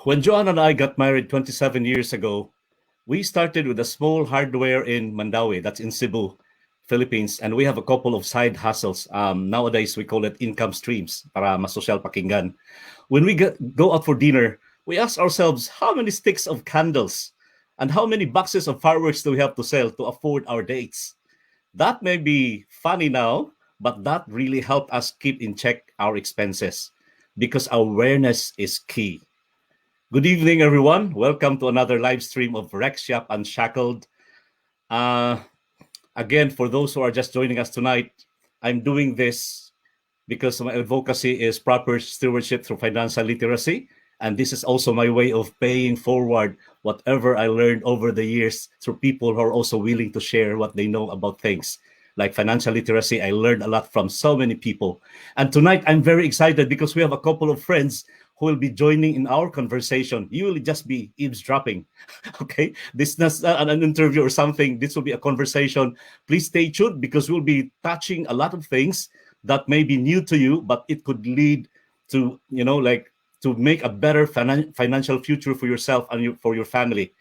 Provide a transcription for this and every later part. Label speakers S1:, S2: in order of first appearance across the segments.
S1: When Joanna and I got married 27 years ago, we started with a small hardware in Mandaue, that's in Cebu, Philippines, and we have a couple of side hustles. Nowadays, we call it income streams, para mas social pakinggan. When we go out for dinner, we ask ourselves, how many sticks of candles and how many boxes of fireworks do we have to sell to afford our dates? That may be funny now, but that really helped us keep in check our expenses because awareness is key. Good evening, everyone. Welcome to another live stream of Rex Shop Unshackled. Again, for those who are just joining us tonight, I'm doing this because my advocacy is proper stewardship through financial literacy. And this is also my way of paying forward whatever I learned over the years through people who are also willing to share what they know about things. Like financial literacy, I learned a lot from so many people. And tonight, I'm very excited because we have a couple of friends who will be joining in our conversation. You will just be eavesdropping, okay? This is not an interview or something. This will be a conversation. Please stay tuned because we'll be touching a lot of things that may be new to you, but it could lead to, to make a better financial future for yourself and for your family.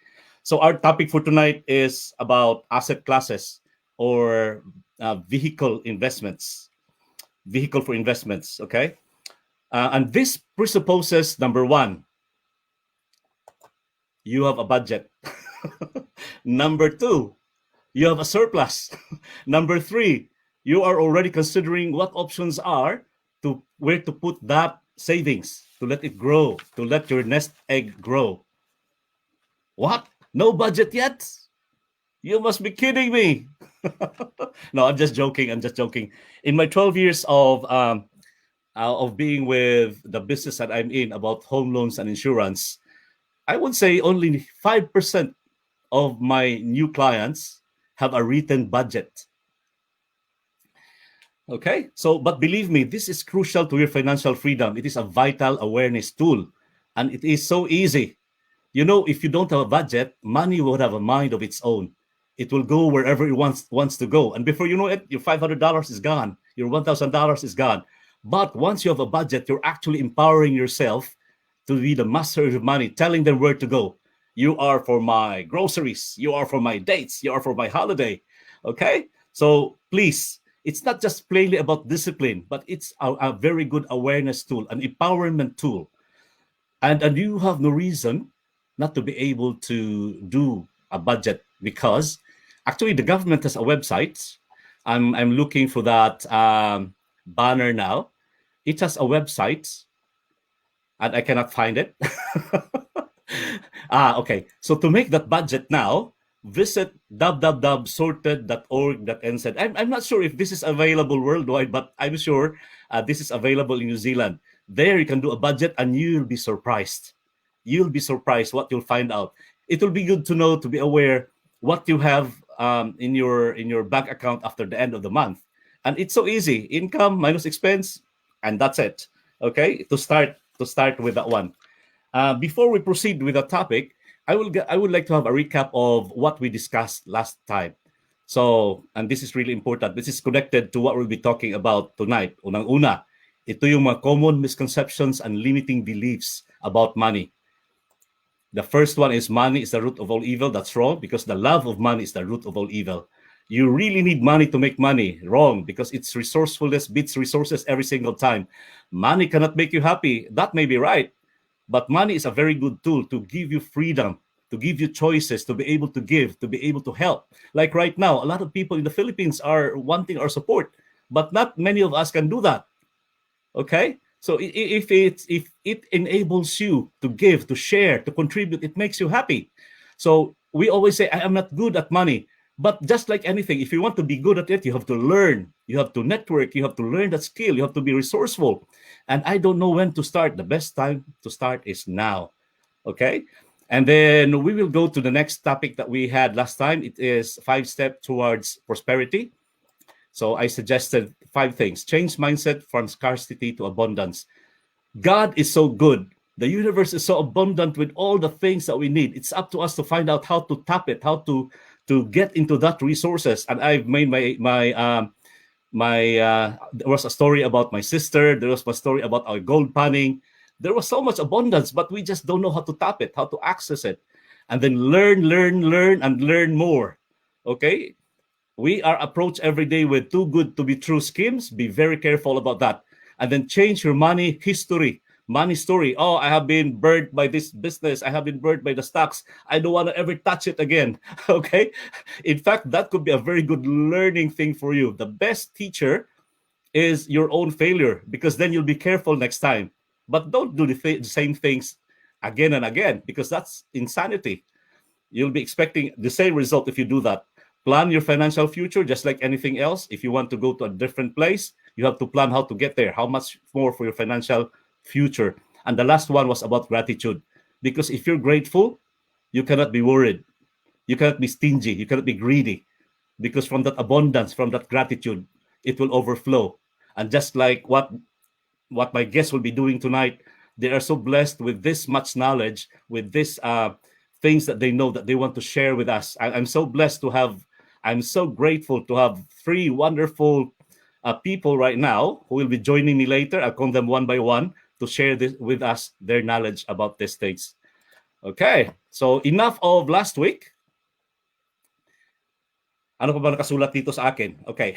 S1: So our topic for tonight is about asset classes or vehicle for investments, okay? And this presupposes, number one, you have a budget. Number two, you have a surplus. Number three, you are already considering what options are to where to put that savings, to let it grow, to let your nest egg grow. What? No budget yet? You must be kidding me. No, I'm just joking. In my 12 years of being with the business that I'm in about home loans and insurance, I would say only 5% of my new clients have a written budget. Okay, so, but believe me, this is crucial to your financial freedom. It is a vital awareness tool, and it is so easy. You know, if you don't have a budget, money will have a mind of its own. It will go wherever it wants to go. And before you know it, your $500 is gone. Your $1,000 is gone. But once you have a budget, you're actually empowering yourself to be the master of money, telling them where to go. You are for my groceries. You are for my dates. You are for my holiday. Okay? So please, it's not just plainly about discipline, but it's a very good awareness tool, an empowerment tool. And you have no reason not to be able to do a budget because actually the government has a website. I'm looking for that banner now. It has a website and I cannot find it. Okay. So to make that budget now, visit www.sorted.org.nz. I'm not sure if this is available worldwide, but I'm sure this is available in New Zealand. There you can do a budget and you'll be surprised. You'll be surprised what you'll find out. It will be good to know, to be aware what you have in your bank account after the end of the month. And it's so easy. Income minus expense, and that's it. Okay, to start with that one. Before we proceed with the topic, I would like to have a recap of what we discussed last time. So, and this is really important. This is connected to what we'll be talking about tonight. Unang-una, ito yung mga common misconceptions and limiting beliefs about money. The first one is money is the root of all evil. That's wrong because the love of money is the root of all evil. You really need money to make money. Wrong, because it's resourcefulness beats resources every single time. Money cannot make you happy. That may be right. But money is a very good tool to give you freedom, to give you choices, to be able to give, to be able to help. Like right now, a lot of people in the Philippines are wanting our support, but not many of us can do that. Okay? So if it enables you to give, to share, to contribute, it makes you happy. So we always say, I am not good at money. But just like anything, if you want to be good at it, you have to learn. You have to network. You have to learn that skill. You have to be resourceful. And I don't know when to start. The best time to start is now. Okay? And then we will go to the next topic that we had last time. It is 5 steps towards prosperity. So I suggested 5 things. Change mindset from scarcity to abundance. God is so good. The universe is so abundant with all the things that we need. It's up to us to find out how to tap it, how to get into that resources. And I've made there was a story about my sister. There was a story about our gold panning. There was so much abundance, but we just don't know how to tap it, how to access it. And then learn, and learn more. Okay? We are approached every day with too good to be true schemes. Be very careful about that. And then change your money history, money story. Oh, I have been burned by this business. I have been burned by the stocks. I don't want to ever touch it again. Okay? In fact, that could be a very good learning thing for you. The best teacher is your own failure, because then you'll be careful next time. But don't do the same things again and again, because that's insanity. You'll be expecting the same result if you do that. Plan your financial future just like anything else. If you want to go to a different place, you have to plan how to get there, how much more for your financial future. And the last one was about gratitude. Because if you're grateful, you cannot be worried. You cannot be stingy. You cannot be greedy. Because from that abundance, from that gratitude, it will overflow. And just like what my guests will be doing tonight, they are so blessed with this much knowledge, with this things that they know that they want to share with us. I'm so blessed to have, I'm so grateful to have three wonderful people right now who will be joining me later. I'll call them one by one to share this with us, their knowledge about these things. Okay, so enough of last week. Ano pa ba nakasulat dito sa akin? Okay.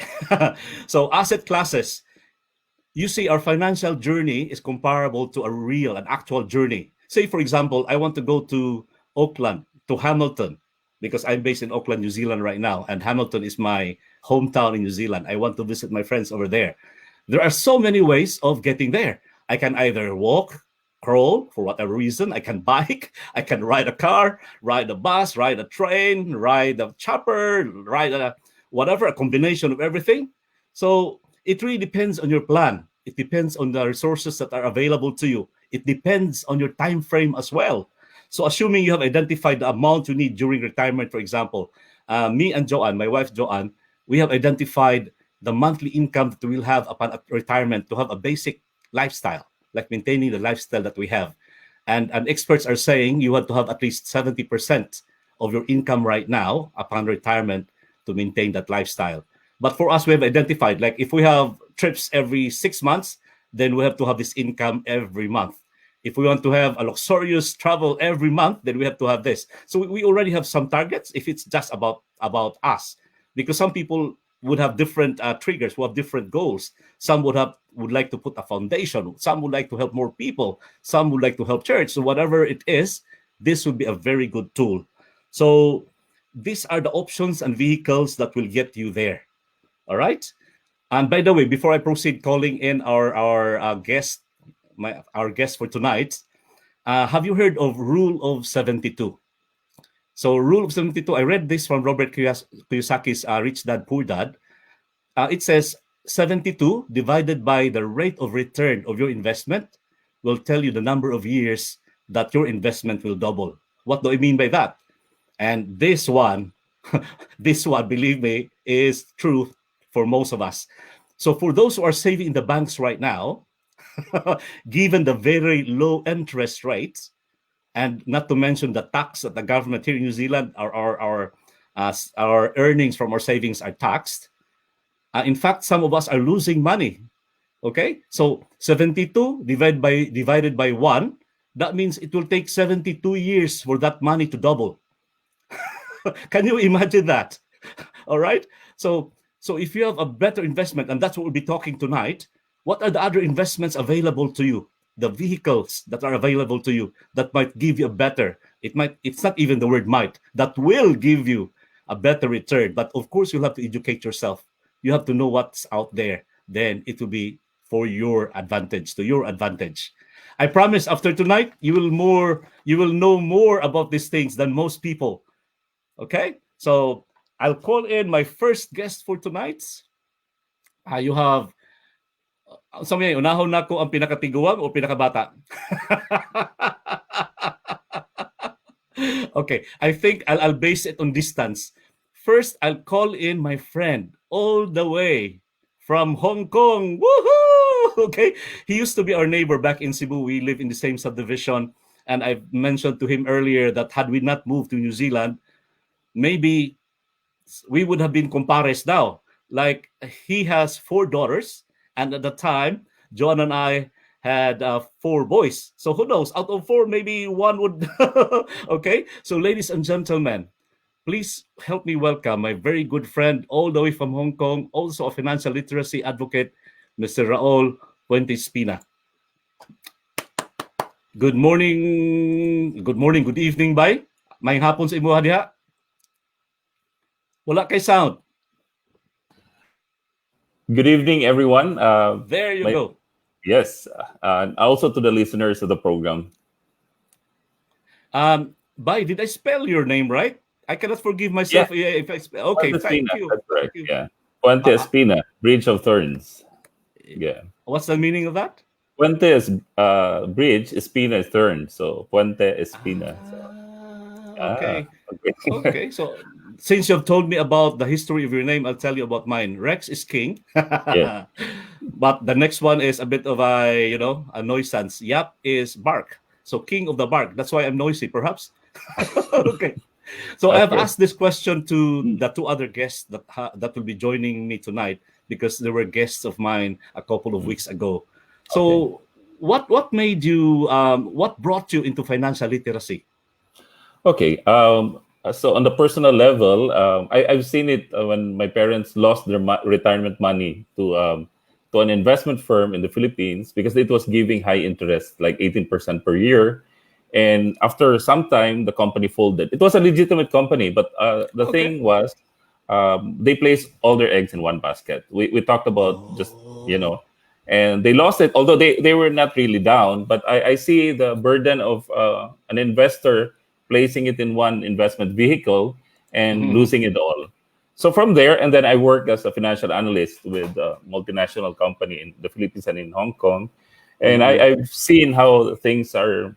S1: So asset classes. You see, our financial journey is comparable to a real, an actual journey. Say, for example, I want to go to Auckland, to Hamilton, because I'm based in Auckland, New Zealand right now, and Hamilton is my hometown in New Zealand. I want to visit my friends over there. There are so many ways of getting there. I can either walk, crawl, for whatever reason. I can bike, I can ride a car, ride a bus, ride a train, ride a chopper, ride a whatever, a combination of everything. So it really depends on your plan. It depends on the resources that are available to you. It depends on your time frame as well. So assuming you have identified the amount you need during retirement, for example, me and Joanne, my wife Joanne, we have identified the monthly income that we will have upon retirement to have a basic lifestyle, like maintaining the lifestyle that we have. And experts are saying you have to have at least 70% of your income right now upon retirement to maintain that lifestyle. But for us, we have identified, like if we have trips every 6 months, then we have to have this income every month. If we want to have a luxurious travel every month, then we have to have this. So we already have some targets if it's just about us. Because some people would have different triggers, who have different goals. Some would like to put a foundation. Some would like to help more people. Some would like to help church. So whatever it is, this would be a very good tool. So these are the options and vehicles that will get you there. All right. And by the way, before I proceed calling in our guest, our guest for tonight, have you heard of Rule of 72? So Rule of 72, I read this from Robert Kiyosaki's Rich Dad, Poor Dad. It says 72 divided by the rate of return of your investment will tell you the number of years that your investment will double. What do I mean by that? And this one, believe me, is true for most of us. So for those who are saving in the banks right now, given the very low interest rates, and not to mention the tax that the government here in New Zealand, our earnings from our savings are taxed. In fact, some of us are losing money. Okay, so 72 divided by 1, that means it will take 72 years for that money to double. Can you imagine that? All right. So if you have a better investment, and that's what we'll be talking tonight, what are the other investments available to you? The vehicles that are available to you that might give you a better, it's not even the word might, that will give you a better return. But of course, you'll have to educate yourself. You have to know what's out there. Then it will be for your advantage, to your advantage. I promise after tonight, you will know more about these things than most people. Okay? So I'll call in my first guest for tonight. You have, sabi niya, unahon na ko ang pinakatiguang o pinakabata? Okay, I think I'll base it on distance. First, I'll call in my friend all the way from Hong Kong. Woohoo! Okay, he used to be our neighbor back in Cebu. We live in the same subdivision. And I mentioned to him earlier that had we not moved to New Zealand, maybe we would have been compares now. Like, he has 4 daughters. And at the time, John and I had 4 boys. So who knows? Out of 4, maybe one would. Okay. So, ladies and gentlemen, please help me welcome my very good friend all the way from Hong Kong, also a financial literacy advocate, Mr. Raul Puente Espina. Good morning, good evening, bay. May hapon sa imo diha. Wala kay sound.
S2: Good evening, everyone.
S1: There you go.
S2: Yes, also to the listeners of the program.
S1: Bay, did I spell your name right? I cannot forgive myself if I spell. Okay,
S2: Puente
S1: thank
S2: Espina,
S1: you.
S2: that's right.
S1: Thank you.
S2: Yeah, Puente Espina, Bridge of Thorns. Yeah,
S1: What's the meaning of that?
S2: Puente is bridge, Espina is thorn, so Puente Espina.
S1: Okay.
S2: Okay.
S1: Okay. So since you've told me about the history of your name, I'll tell you about mine. Rex is king.
S2: Yeah.
S1: But the next one is a bit of a nuisance. Yap is bark. So king of the bark. That's why I'm noisy, perhaps. Okay. So I have
S2: Okay.
S1: asked this question to the 2 other guests that will be joining me tonight because they were guests of mine a couple of weeks ago.
S2: Okay.
S1: So what made you what brought you into financial literacy?
S2: Okay. So on the personal level, I've seen it when my parents lost their retirement money to an investment firm in the Philippines because it was giving high interest, like 18% per year. And after some time, the company folded. It was a legitimate company, but the
S1: Okay.
S2: thing was, they placed all their eggs in one basket. We talked about just, you
S1: Oh.
S2: know, and they lost it, although they were not really down. But I see the burden of an investor placing it in one investment vehicle and
S1: Mhm.
S2: losing it all. So from there, and then I worked as a financial analyst with a multinational company in the Philippines and in Hong Kong. And
S1: Mhm.
S2: I've seen how things are,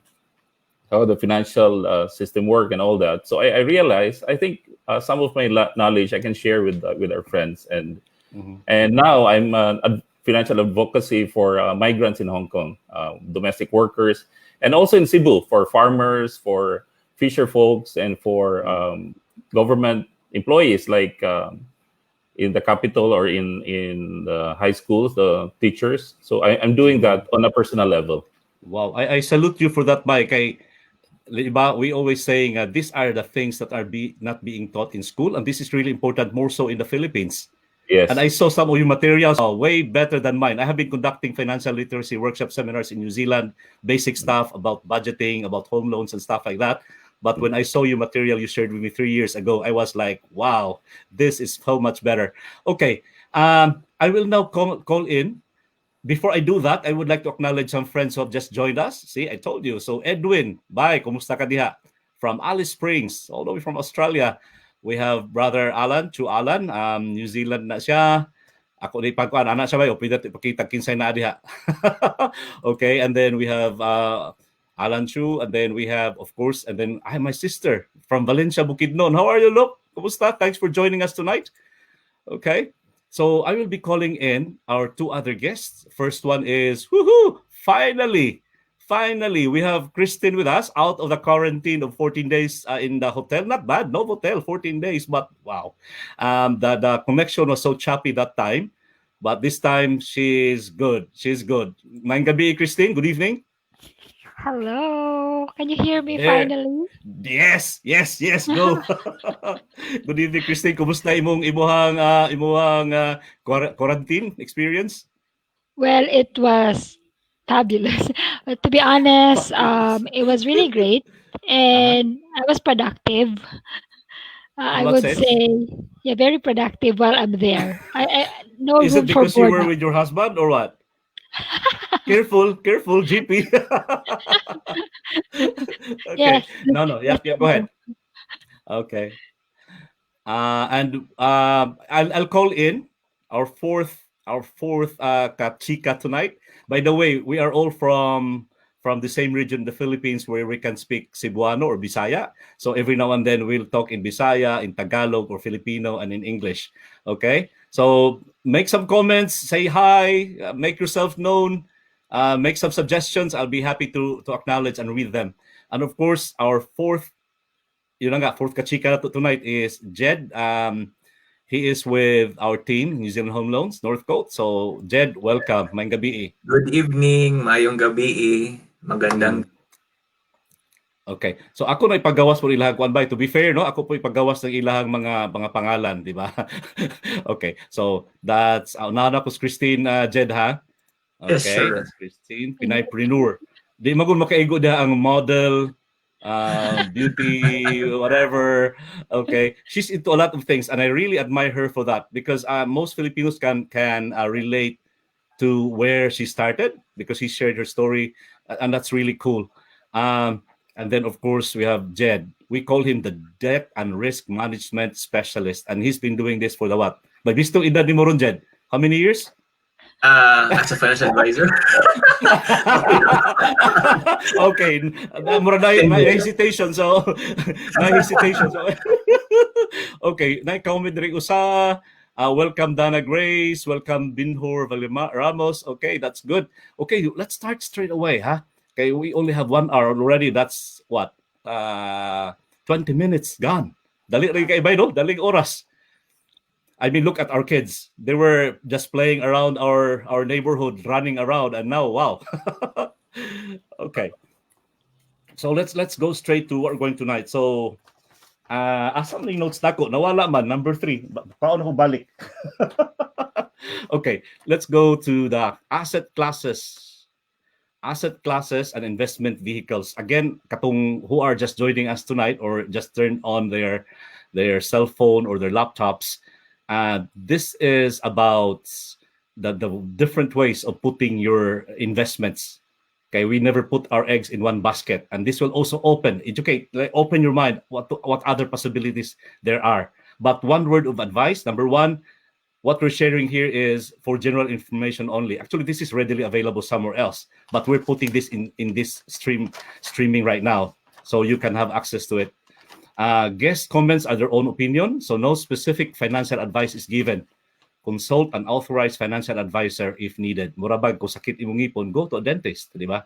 S2: how the financial system work and all that. So I realized, I think some of my knowledge I can share with our friends.
S1: Mhm.
S2: And now I'm financial advocacy for migrants in Hong Kong, domestic workers, and also in Cebu for farmers, for fisher folks, and for
S1: Mhm.
S2: government employees like in the capital or in the high schools, the teachers. So I'm doing
S1: Mhm.
S2: that on a personal level.
S1: Wow, I salute you for that, Mike. Diba, we always saying these are the things that are not being taught in school, and this is really important, more so in the Philippines. And
S2: Yes.
S1: I saw some of your materials way better than mine. I have been conducting financial literacy workshop seminars in New Zealand, basic stuff about budgeting, about home loans and stuff like that. But when I saw your material you shared with me 3 years ago, I was like, wow, this is so much better. Okay, I will now call in. Before I do that, I would like to acknowledge some friends who have just joined us. See, I told you. So Edwin, bye, kumusta ka diha? From Alice Springs, all the way from Australia. We have brother Alan, Chu Alan, New Zealand na siya. Ako ni pagkuan anak siya ba o pwede ipakita kinsay na diha. Okay, and then we have Alan Chu, and then we have, of course, and then I have my sister from Valencia, Bukidnon. How are you, Look? Kumusta? Thanks for joining us tonight. Okay. So I will be calling in our 2 other guests. First one is, woohoo, finally, we have Christine with us out of the quarantine of 14 days in the hotel. Not bad, no hotel, 14 days, but wow. The connection was so choppy that time. But this time, she's good. She's good. Maing gabi, Christine. Good evening.
S3: Hello, can you hear me
S1: There.
S3: finally?
S1: Yes, go. Good evening, Christine. Kumusta imuhang quarantine experience?
S3: Well, it was fabulous. But to be honest,
S1: Fabulous.
S3: it was really great,
S1: Uh-huh.
S3: and I was productive.
S1: In
S3: I
S1: what
S3: would
S1: sense?
S3: say, yeah, very productive while I'm there. I no
S1: Is it
S3: room for
S1: because you were
S3: boredom.
S1: with your husband or what? Careful, GP. Okay.
S3: Yes,
S1: No.
S3: that's
S1: Yep. Go
S3: true.
S1: ahead. Okay. And I'll call in our fourth kachika tonight. By the way, we are all from the same region, the Philippines, where we can speak Cebuano or Bisaya. So every now and then we'll talk in Bisaya, in Tagalog or Filipino, and in English. Okay. So make some comments, say hi, make yourself known, make some suggestions. I'll be happy to acknowledge and read them. And of course, our fourth yun na nga, fourth kachika tonight is Jed. He is with our team, New Zealand Home Loans, North Coast. So, Jed, welcome. Maayong gabi.
S4: Good evening, mayong gabi. Magandang
S1: Okay. So ako na ipagawas po ilahang kuan bay. To be fair, no, ako po ipagawas ng ilahang mga pangalan, di ba? Okay. So that's na ko Christine Jed ha.
S4: Yes,
S1: Okay,
S4: sir.
S1: that's Christine, Pinaypreneur. Di magud makaigo da ang model, beauty, whatever. Okay, she's into a lot of things, and I really admire her for that because most Filipinos can relate to where she started because she shared her story, and that's really cool. And then, of course, we have Jed. We call him the Debt and Risk Management Specialist, and he's been doing this for the what? But this edad ni mo ron, Jed? How many years?
S4: As a financial advisor.
S1: Okay, mura na may hesitation so may hesitation so okay, na-comment rin usa. Welcome Dana Grace, welcome Binhor Valima Ramos. Okay, that's good. Okay, let's start straight away, huh? Okay, we only have 1 hour already. That's what? 20 minutes gone. Dali rin kay bay, no? Daling oras. I mean, look at our kids. They were just playing around our neighborhood, running around, and now, wow. Okay. So let's go straight to what we're going tonight. So, asa man yung notes nako? Nawala man, number 3. Paano ko balik? Okay, let's go to the asset classes and investment vehicles. Again, katong who are just joining us tonight or just turned on their cell phone or their laptops. This is about the different ways of putting your investments. Okay, we never put our eggs in one basket, and this will also open your mind what other possibilities there are. But one word of advice: number one, what we're sharing here is for general information only. Actually, this is readily available somewhere else, but we're putting this in this streaming right now, so you can have access to it. Guest comments are their own opinion, so no specific financial advice is given. Consult an authorized financial advisor if needed. Murabag kung sakit imong ngipon, go to a dentist, di ba?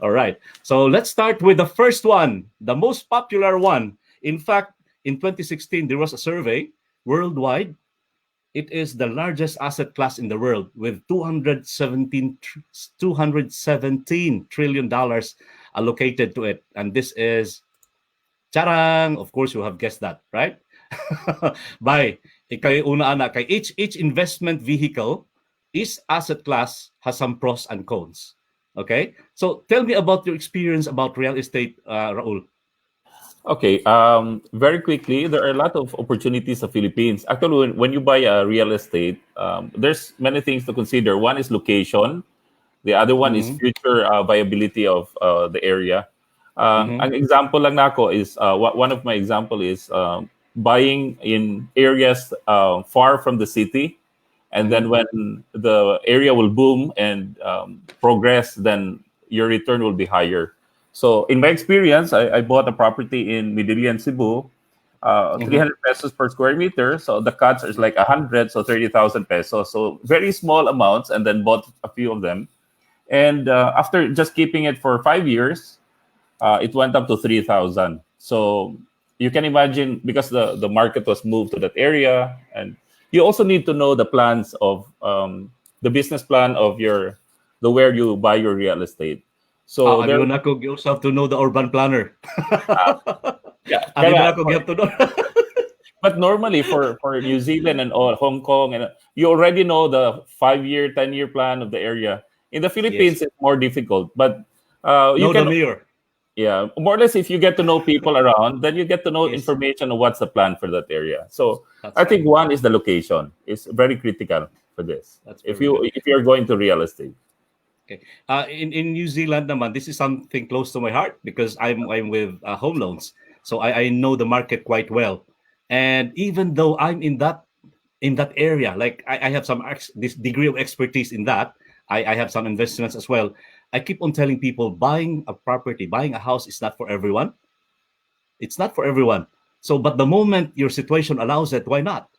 S1: All right. So let's start with the first one, the most popular one. In fact, in 2016, there was a survey worldwide. It is the largest asset class in the world with $217 trillion allocated to it. And this is charang, of course, you have guessed that, right? By ikay una ana kay each investment vehicle, each asset class has some pros and cons. Okay? So tell me about your experience about real estate, Raul.
S2: Okay, very quickly, there are a lot of opportunities in the Philippines. Actually, when you buy a real estate, there's many things to consider. One is location. The other one is future viability of the area. An example lang nako is one of my example is buying in areas far from the city, and then when the area will boom and progress, then your return will be higher. So in my experience, I bought a property in Midilian, Cebu, 300 pesos per square meter. So the cuts is like 100, so 30,000 pesos. So very small amounts, and then bought a few of them. And after just keeping it for 5 years, it went up to 3,000. So you can imagine, because the market was moved to that area, and you also need to know the plans of the business plan of the where you buy your real estate. So
S1: you have to know the urban planner.
S2: yeah,
S1: You have to know.
S2: but normally for New Zealand and all Hong Kong, and you already know the 5-year, 10-year plan of the area. In the Philippines, it's more difficult, but you
S1: the
S2: can.
S1: mayor.
S2: Yeah, more or less, if you get to know people around, then you get to know information on what's the plan for that area. So I think one is the location. It's very critical for this. If you're going to real estate.
S1: Okay. In New Zealand naman, this is something close to my heart because I'm with home loans, so I know the market quite well. And even though I'm in that area, like I have this degree of expertise in that, I have some investments as well. I keep on telling people buying a house is not for everyone. It's not for everyone. So, but the moment your situation allows it, why not?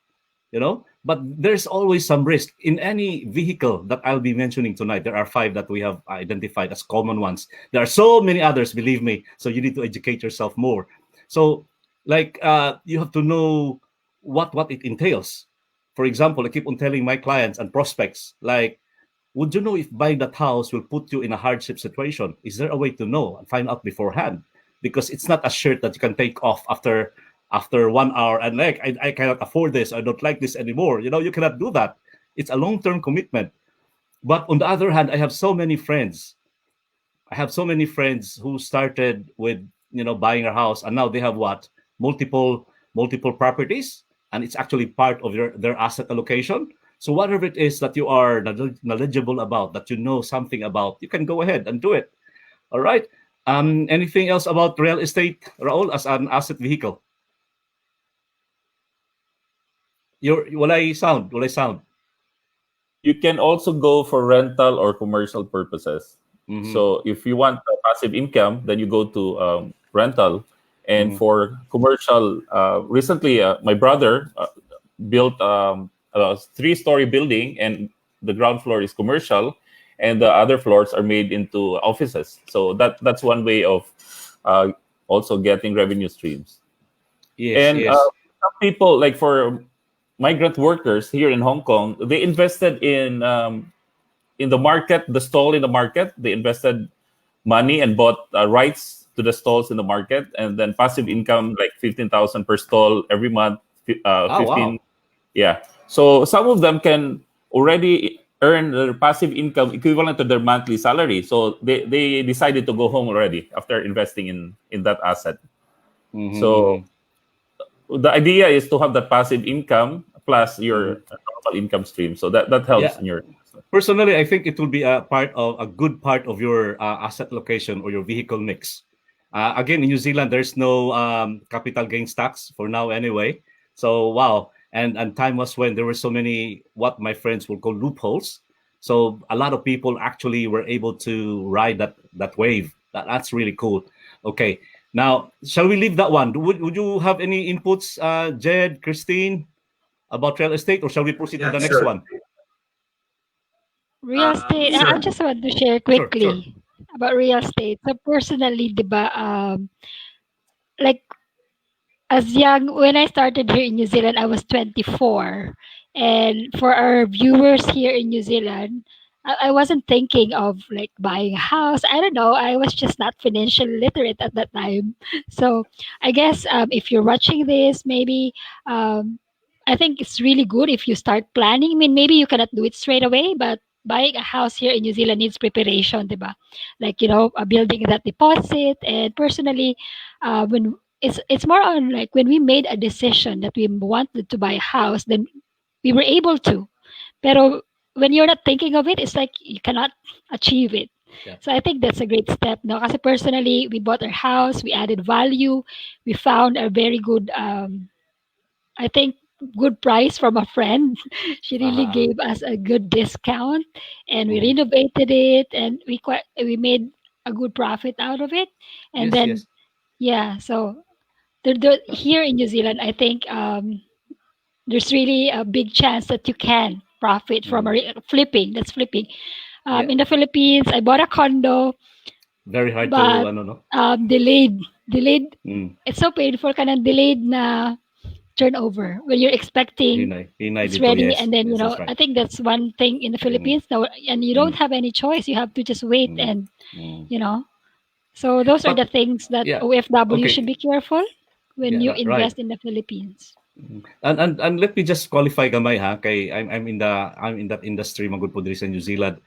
S1: But there's always some risk in any vehicle that I'll be mentioning tonight. There are 5 that we have identified as common ones. There are so many others, believe me. So you need to educate yourself more. So, like, you have to know what it entails. For example, I keep on telling my clients and prospects, like, would you know if buying that house will put you in a hardship situation? Is there a way to know and find out beforehand? Because it's not a shirt that you can take off after 1 hour and like, I cannot afford this. I don't like this anymore. You cannot do that. It's a long-term commitment. But on the other hand, I have so many friends. I have so many friends who started with buying a house, and now they have what, multiple properties, and it's actually part of their asset allocation. So whatever it is that you are knowledgeable about, that you know something about, you can go ahead and do it. All right. Anything else about real estate, Raul, as an asset vehicle? Walay sound.
S2: You can also go for rental or commercial purposes.
S1: Mhm.
S2: So if you want a passive income, then you go to rental. And for commercial, recently my brother built a 3-story building, and the ground floor is commercial, and the other floors are made into offices. So that's one way of also getting revenue streams.
S1: Yes,
S2: And
S1: yes.
S2: some people, like for migrant workers here in Hong Kong, they invested in the market, the stall in the market. They invested money and bought rights to the stalls in the market, and then passive income like 15,000 per stall every month.
S1: Oh,
S2: 15,
S1: wow.
S2: yeah. So some of them can already earn their passive income equivalent to their monthly salary. So they decided to go home already after investing in that asset. So the idea is to have that passive income plus your normal income stream. So that helps
S1: Yeah.
S2: in your.
S1: Personally, I think it will be a good part of your asset location or your vehicle mix. Again, in New Zealand, there's no capital gains tax for now, anyway. So wow, and time was when there were so many what my friends will call loopholes. So a lot of people actually were able to ride that wave. That's really cool. Okay, now shall we leave that one? Would you have any inputs, Jed, Christine, about real estate, or shall we proceed to
S4: Yeah,
S1: the next
S4: sure.
S1: one?
S3: Real estate, I
S4: Sure.
S3: just want to share
S1: Sure.
S3: quickly about real estate. So personally, 'di ba, like as young when I started here in New Zealand, I was 24. And for our viewers here in New Zealand, I wasn't thinking of like buying a house. I don't know. I was just not financially literate at that time. So I guess if you're watching this, maybe um, I think it's really good if you start planning. I mean, maybe you cannot do it straight away, but buying a house here in New Zealand needs preparation, diba? Like, building that deposit. And personally, when it's more on like when we made a decision that we wanted to buy a house, then we were able to. Pero when you're not thinking of it, it's like you cannot achieve it.
S1: Yeah.
S3: So I think that's a great step. No, kasi personally, we bought our house, we added value, we found a very good, I think, good price from a friend. She really
S1: Uh-huh.
S3: gave us a good discount, and we
S1: Mhm.
S3: renovated it, and we made a good profit out of it. And
S1: Yes,
S3: then
S1: yes.
S3: yeah, so here in New Zealand, I think there's really a big chance that you can profit from
S1: Mhm.
S3: flipping. That's flipping.
S1: Yeah.
S3: In the Philippines, I bought a condo,
S1: Very hard to,
S3: but
S1: no?
S3: delayed. Delayed.
S1: Mm.
S3: It's so painful. Kind of delayed na turnover when you're expecting
S1: Hinay
S3: it's
S1: dito.
S3: ready,
S1: Yes.
S3: and then
S1: Yes, that's right.
S3: I think that's one thing in the
S1: Mm.
S3: Philippines now, and you don't
S1: Mm.
S3: have any choice. You have to just wait,
S1: Mm.
S3: and
S1: Mm.
S3: you know. So those are the
S1: But
S3: things that
S1: yeah,
S3: OFW should
S1: okay.
S3: be careful when
S1: Yeah,
S3: you
S1: right.
S3: invest in the Philippines.
S1: And let me just qualify gamay ha kay I'm in that industry magud po diri sa New Zealand.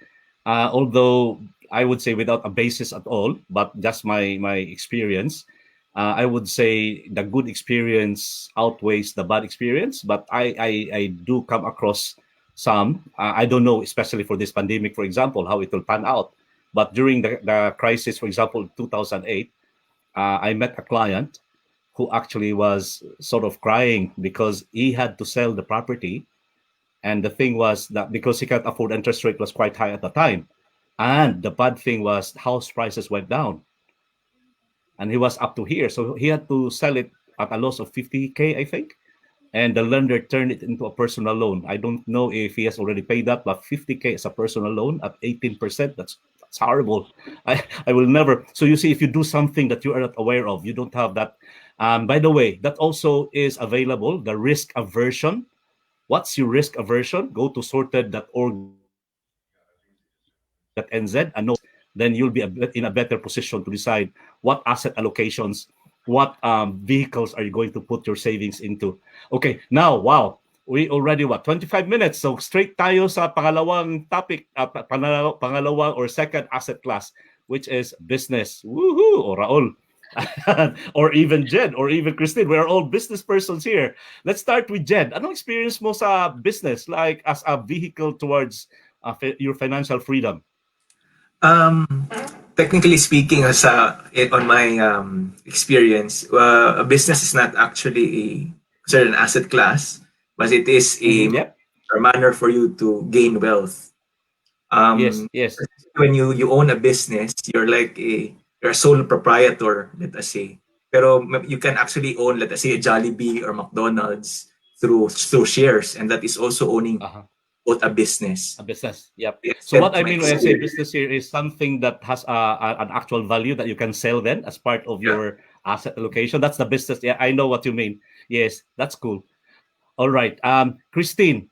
S1: Although I would say without a basis at all, but just my experience, I would say the good experience outweighs the bad experience. But I do come across some. I don't know, especially for this pandemic, for example, how it will pan out. But during the crisis, for example, 2008, I met a client who actually was sort of crying because he had to sell the property. And the thing was that because he can't afford, interest rate was quite high at the time. And the bad thing was house prices went down and he was up to here. So he had to sell it at a loss of 50K, I think. And the lender turned it into a personal loan. I don't know if he has already paid that, but 50K is a personal loan at 18%. That's horrible. I will never. So you see, if you do something that you are not aware of, you don't have By the way, that also is available, the risk aversion. What's your risk aversion? Go to sorted.org.nz and know that. Then you'll be in a better position to decide what asset allocations, what vehicles are you going to put your savings into. Okay, now, wow, we already, 25 minutes. So straight tayo sa pangalawang topic, pangalawang or second asset class, which is business. Woohoo! Or Raul. Or even Jed, or even Christine. We are all business persons here. Let's start with Jed. Anong experience mo sa business, like as a vehicle towards your financial freedom?
S4: Um, Technically speaking, on my experience, a business is not actually considered an asset class, but it is
S1: Yep.
S4: a manner for you to gain wealth.
S1: Yes.
S4: Um,
S1: Yes.
S4: when you own a business, you're a sole proprietor, let us say. Pero you can actually own, let us say, a Jollibee or McDonald's through shares, and that is also owning
S1: Uh-huh.
S4: both a business.
S1: A business. Yep.
S4: Yes,
S1: So what
S4: that's
S1: I
S4: my
S1: mean when I say
S4: experience.
S1: business here is something that has an actual value that you can sell then as part of
S4: Yeah.
S1: your asset allocation. That's the business. Yeah, I know what you mean. Yes, that's cool. All right. Christine,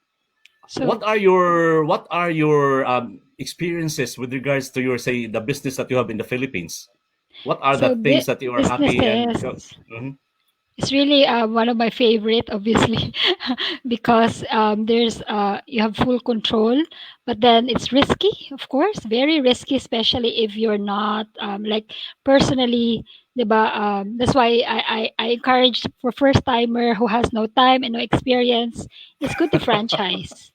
S3: So
S1: what are your experiences with regards to your, say, the business that you have in the Philippines? What are the
S3: so
S1: things that you are happy and
S3: businesses.
S1: Mhm.
S3: It's really one of my favorite, obviously, because there's you have full control, but then it's risky, of course, very risky, especially if you're not like personally, diba? That's why I encourage for first timer who has no time and no experience. It's good to franchise.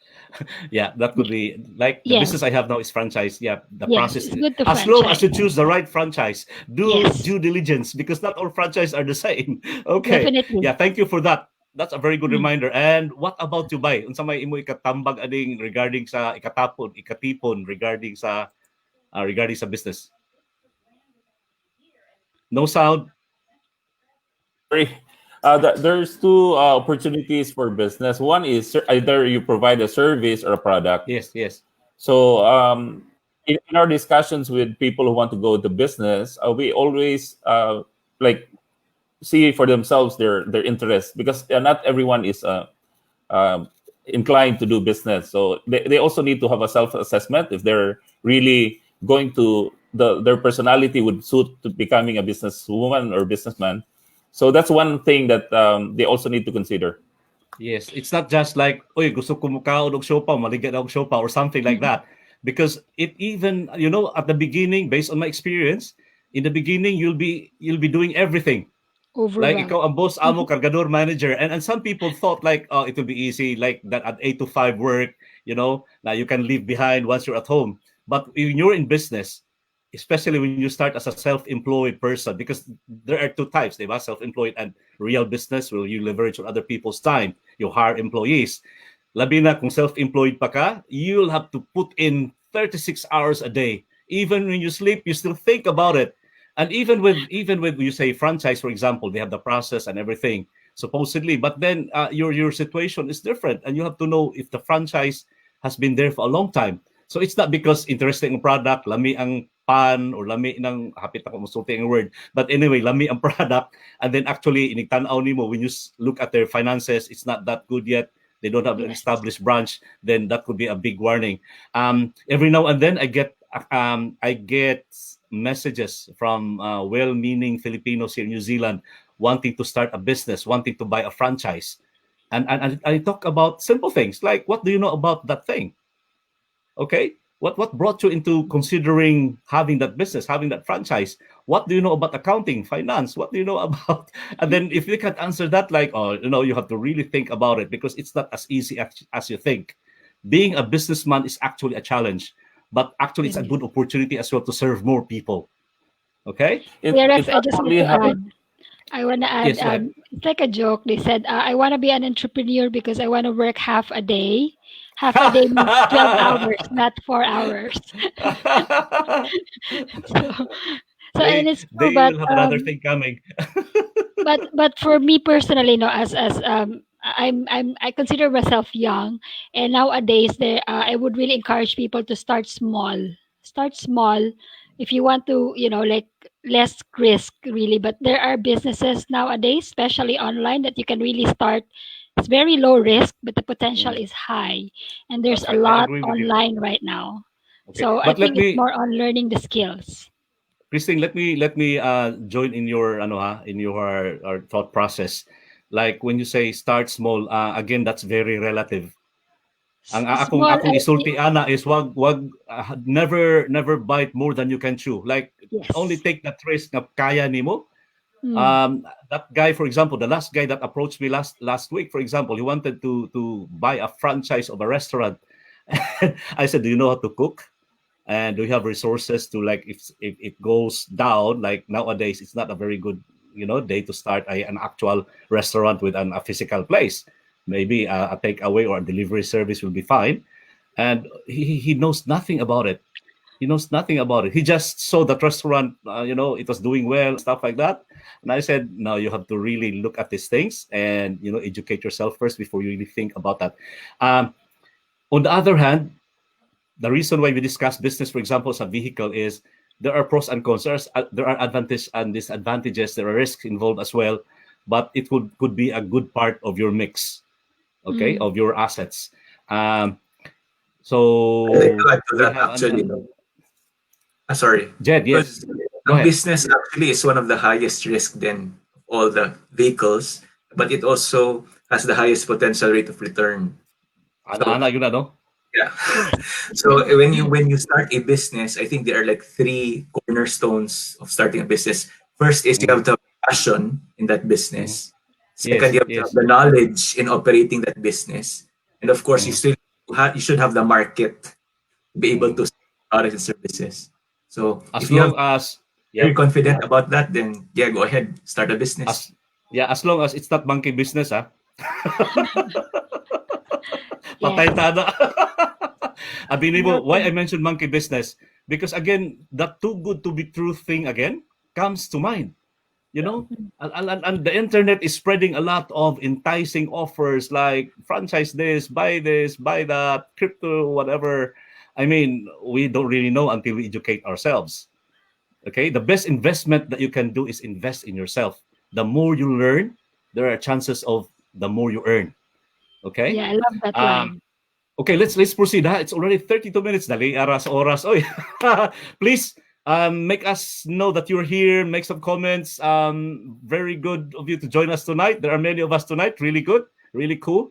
S1: Yeah, that could be like the business
S3: Yes,
S1: I have now is franchise. Yeah, the
S3: yes,
S1: process
S3: it's good to
S1: as long as
S3: franchise.
S1: you choose the right franchise, do
S3: Yes,
S1: due diligence because not all franchise are the same. Okay. Yeah,
S3: definitely.
S1: thank you for that. That's a very good
S3: Mm.
S1: reminder. And what about you, Bay? Unsa may imo ikatambag ading regarding sa ikatipon regarding sa business? No sound.
S2: Sorry. There's two opportunities for business. One is either you provide a service or a product.
S1: Yes, yes.
S2: So in our discussions with people who want to go to business, we always like see for themselves their interest, because not everyone is um, inclined to do business. So they also need to have a self assessment if they're really going to their personality would suit to becoming a businesswoman or businessman. So that's one thing that they also need to consider.
S1: Yes, it's not just like, oy, gusto ko mukaon og siopaw, maligyan og siopaw or something like
S3: Mhm.
S1: that. Because it even, at the beginning, based on my experience, in the beginning, you'll be doing everything. Like
S3: Overwhelmed.
S1: ikaw ang boss, amo, kargador, manager. And some people thought like, oh, it will be easy, like that at 8 to 5 work, now you can leave behind once you're at home. But when you're in business, especially when you start as a self-employed person, because there are two types, diba? Self-employed and real business, where you leverage on other people's time. You hire employees. Labi na kung self-employed pa ka, you'll have to put in 36 hours a day. Even when you sleep, you still think about it. And even with you say franchise, for example, they have the process and everything supposedly, but then your situation is different, and you have to know if the franchise has been there for a long time. So it's not because interesting ang product, lami ang pan or lami ng hapit ako masulti ang word, but anyway, lami ang product, and then actually inigtanaw nimo when you look at their finances, it's not that good yet. They don't have an
S3: Yes.
S1: established branch, then that could be a big warning. Every now and then I get messages from well-meaning Filipinos here in New Zealand wanting to start a business, wanting to buy a franchise. And I talk about simple things like, what do you know about that thing? Okay, what brought you into considering having that business, having that franchise? What do you know about accounting, finance? What do you know about? And then if you can answer that, like, oh, you have to really think about it, because it's not as easy as you think. Being a businessman is actually a challenge, but actually it's
S3: It
S1: a
S3: is.
S1: good opportunity as well to serve more people. Okay.
S2: It
S3: Rex, I
S2: not
S3: just want
S2: only
S3: to
S2: happens.
S3: add. I want to add.
S1: Yes, go ahead.
S3: It's like a joke. They said, "I want to be an entrepreneur because I want to work half a day." Half a day means 12 hours, not 4 hours. So, and it's true.
S1: They will have another thing coming.
S3: But for me personally, no, as I consider myself young, and nowadays there, I would really encourage people to start small. Start small, if you want to, like less risk really, but there are businesses nowadays, especially online, that you can really start. It's very low risk, but the potential
S1: Mm,
S3: is high, and there's
S1: that's
S3: a
S1: right. I
S3: lot
S1: agree with you.
S3: online right now.
S1: Okay,
S3: So I
S1: but let
S3: think it's
S1: me,
S3: more on learning the skills.
S1: Christine, let me join in your ano ha, in your thought process. Like when you say start small, again that's very relative. Ang
S3: Small,
S1: akong isulti ana is wag never bite more than you can chew. Like only
S3: yes.
S1: take that risk na kaya nimo.
S3: Mm,
S1: That guy, for example, the last guy that approached me last week, for example, he wanted to buy a franchise of a restaurant. I said, "Do you know how to cook? And do you have resources to like if it goes down like nowadays? It's not a very good day to start an actual restaurant with a physical place. Maybe a takeaway or a delivery service will be fine." And he knows nothing about it. He knows nothing about it. He just saw that restaurant, it was doing well, stuff like that. And I said, no, you have to really look at these things and educate yourself first before you really think about that. Um, on the other hand, the reason why we discuss business, for example, as a vehicle is there are pros and cons. There are advantages and disadvantages. There are risks involved as well, but it could be a good part of your mix, okay,
S3: mm.
S1: of your assets. Um,
S4: I'd like to
S1: so
S4: add to
S1: we
S4: that
S1: have
S4: actually. Sorry.
S1: Jed. Yes,
S4: Because
S1: go
S4: ang
S1: ahead.
S4: business actually is one of the highest risk then of all the vehicles, but it also has the highest potential rate of return. So
S1: Ana yun ano?
S4: yeah.
S3: Yes.
S4: So when you start a business, I think there are like three cornerstones of starting a business. First is you
S1: Mhm,
S4: have to have passion in that
S1: mhm.
S4: business. Second,
S1: Yes,
S4: you have to have
S1: yes.
S4: the knowledge in operating that business. And of course,
S1: Mhm,
S4: you should have the market to be able
S1: mhm.
S4: to sell products and services. So
S1: As
S4: if you have
S1: long as,
S4: very
S1: yep,
S4: confident about that, then yeah, go ahead, start a business.
S1: as yeah, as long as it's not monkey business, ah. Patay
S3: Yes.
S1: tada. Abini mo, why I
S3: Noted.
S1: mentioned monkey business? Because again, that too good to be true thing again comes to mind. You
S4: Yeah.
S1: know, and the internet is spreading a lot of enticing offers like franchise this, buy that, crypto, whatever. I mean, we don't really know until we educate ourselves. Okay, the best investment that you can do is invest in yourself. The more you learn, there are chances of the more you earn. Okay.
S3: Yeah, I love that
S1: Um,
S3: line.
S1: okay, let's proceed. Ha? It's already 32 minutes. Dali aras oras. Oy. Please make us know that you're here. Make some comments. Very good of you to join us tonight. There are many of us tonight. Really good. Really cool.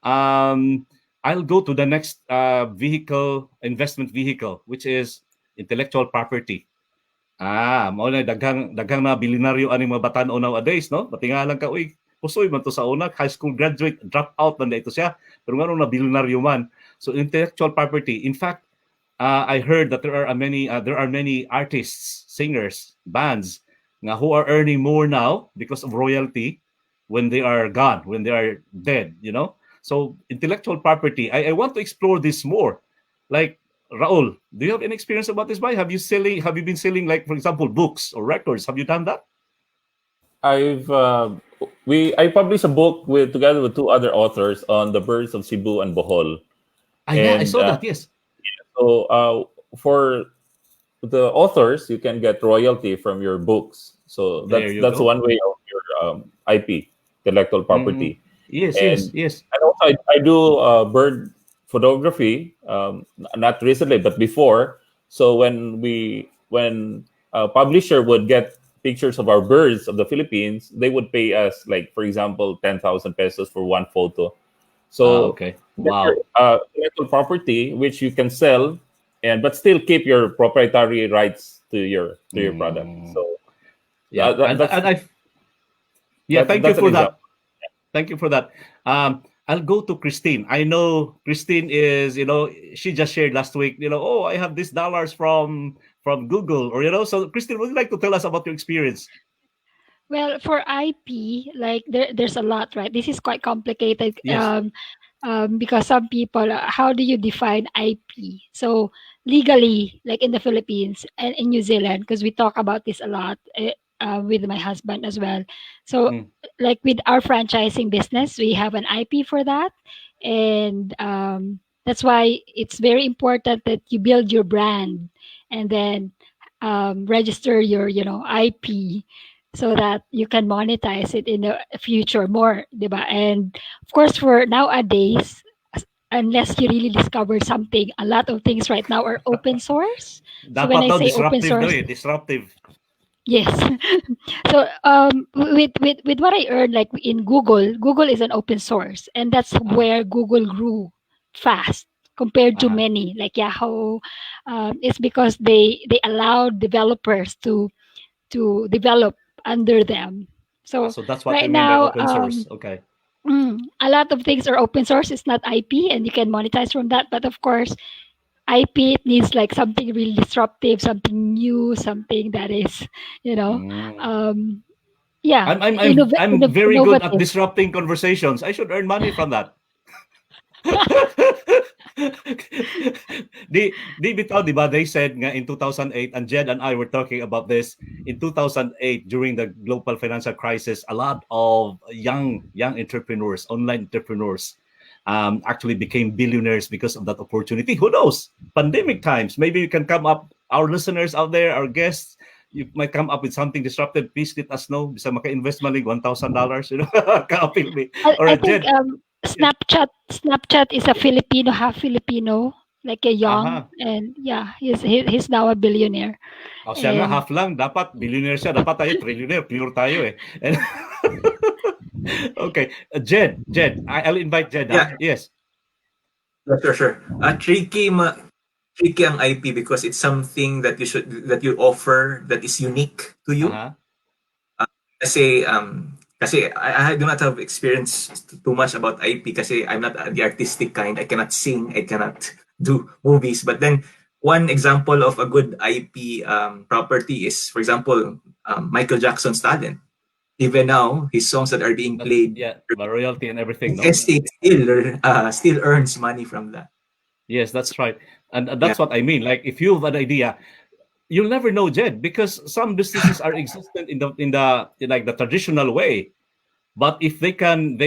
S1: Um, I'll go to the next investment vehicle, which is intellectual property. Mao na daghang na bilinaryo ani mga batan-o nowadays, no? Patingalan ka, uy, pusoy man to sa una, high school graduate, drop out man ito siya. Pero ngano na bilinaryo man. So intellectual property. In fact, I heard that there are many artists, singers, bands nga who are earning more now because of royalty when they are gone, when they are dead. So intellectual property, I want to explore this more. Like Raul, do you have any experience about this? Have you been selling, like, for example, books or records? Have you done that?
S2: I've I published a book with together with two other authors on the birds of Cebu and Bohol,
S1: Yeah, I
S2: and
S1: saw that. Yes.
S2: for the authors, you can get royalty from your books. So
S1: There you
S2: that's
S1: go.
S2: one way of your IP, intellectual
S1: Mm,
S2: property.
S1: yes, yes,
S2: And
S1: yes.
S2: also I do bird photography. Not recently, but before. So when a publisher would get pictures of our birds of the Philippines, they would pay us, like, for example, 10,000 pesos for one photo. So
S1: Okay.
S2: that's your
S1: Wow.
S2: intellectual property, which you can sell, and but still keep your proprietary rights to your product.
S1: Mm,
S2: So
S1: yeah, and
S2: that's
S1: and I yeah, thank you
S2: that's an
S1: for that.
S2: example.
S1: Thank you for that. I'll go to Christine. I know Christine is, she just shared last week, oh, I have these dollars from Google, or so Christine, would you like to tell us about your experience?
S3: Well, for IP, like there's a lot, right? This is quite complicated.
S1: Yes.
S3: Because some people, how do you define IP? So legally, like in the Philippines and in New Zealand, because we talk about this a lot with my husband as well. So,
S1: Mm,
S3: like with our franchising business, we have an IP for that, and that's why it's very important that you build your brand, and then register your IP so that you can monetize it in the future more, diba? And of course, for nowadays, unless you really discover something, a lot of things right now are open source. So when
S1: Dapat
S3: I
S1: daw
S3: say open
S1: disruptive daw
S3: source,
S1: eh, disruptive.
S3: yes. So with what I earned, like in Google is an open source, and that's
S1: Ah,
S3: where Google grew fast compared to
S1: aha.
S3: many like Yahoo. It's because they allowed developers to develop under them. So
S1: So that's what
S3: right
S1: you mean by
S3: now,
S1: open source. Okay.
S3: a lot of things are open source. It's not IP, and you can monetize from that. But of course, IP, it needs like something really disruptive, something new, something that is, you know,
S1: Mm.
S3: um, yeah,
S1: I'm very good at
S3: innovative.
S1: disrupting conversations. I should earn money from that. di bitaw, di ba? They said nga in 2008, and Jed and I were talking about this in 2008 during the global financial crisis. A lot of young entrepreneurs, online entrepreneurs, actually became billionaires because of that opportunity. Who knows? Pandemic times, maybe you can come up. Our listeners out there, our guests, you might come up with something disruptive. Please let us know. Bisa maka-invest man $1,000, ka-appeal me. All
S3: I
S1: right,
S3: think
S1: Jed. Yeah.
S3: Snapchat is a Filipino, half Filipino, like a young,
S1: Aha.
S3: and yeah, he's now a billionaire.
S1: O siya nga,
S3: And
S1: half lang. Dapat billionaire siya. Dapat tayo trillionaire. Pure tayo eh. And, okay. Jed. I'll invite Jed,
S4: Yeah,
S1: ha? Yes.
S4: sure. Tricky ang IP because it's something that you offer that is unique to you.
S1: Aha.
S4: Kasi I do not have experience too much about IP kasi I'm not the artistic kind. I cannot sing, I cannot do movies. But then one example of a good IP property is, for example, Michael Jackson's talent. Even now, his songs that are being
S1: That,
S4: played,
S1: yeah. Royalty and everything,
S4: his
S1: no?
S4: estate still earns money from that.
S1: Yes, that's right. And
S4: Yeah,
S1: that's what I mean. Like, if you have an idea, you'll never know, Jed, because some businesses are existent in like the traditional way. But if they can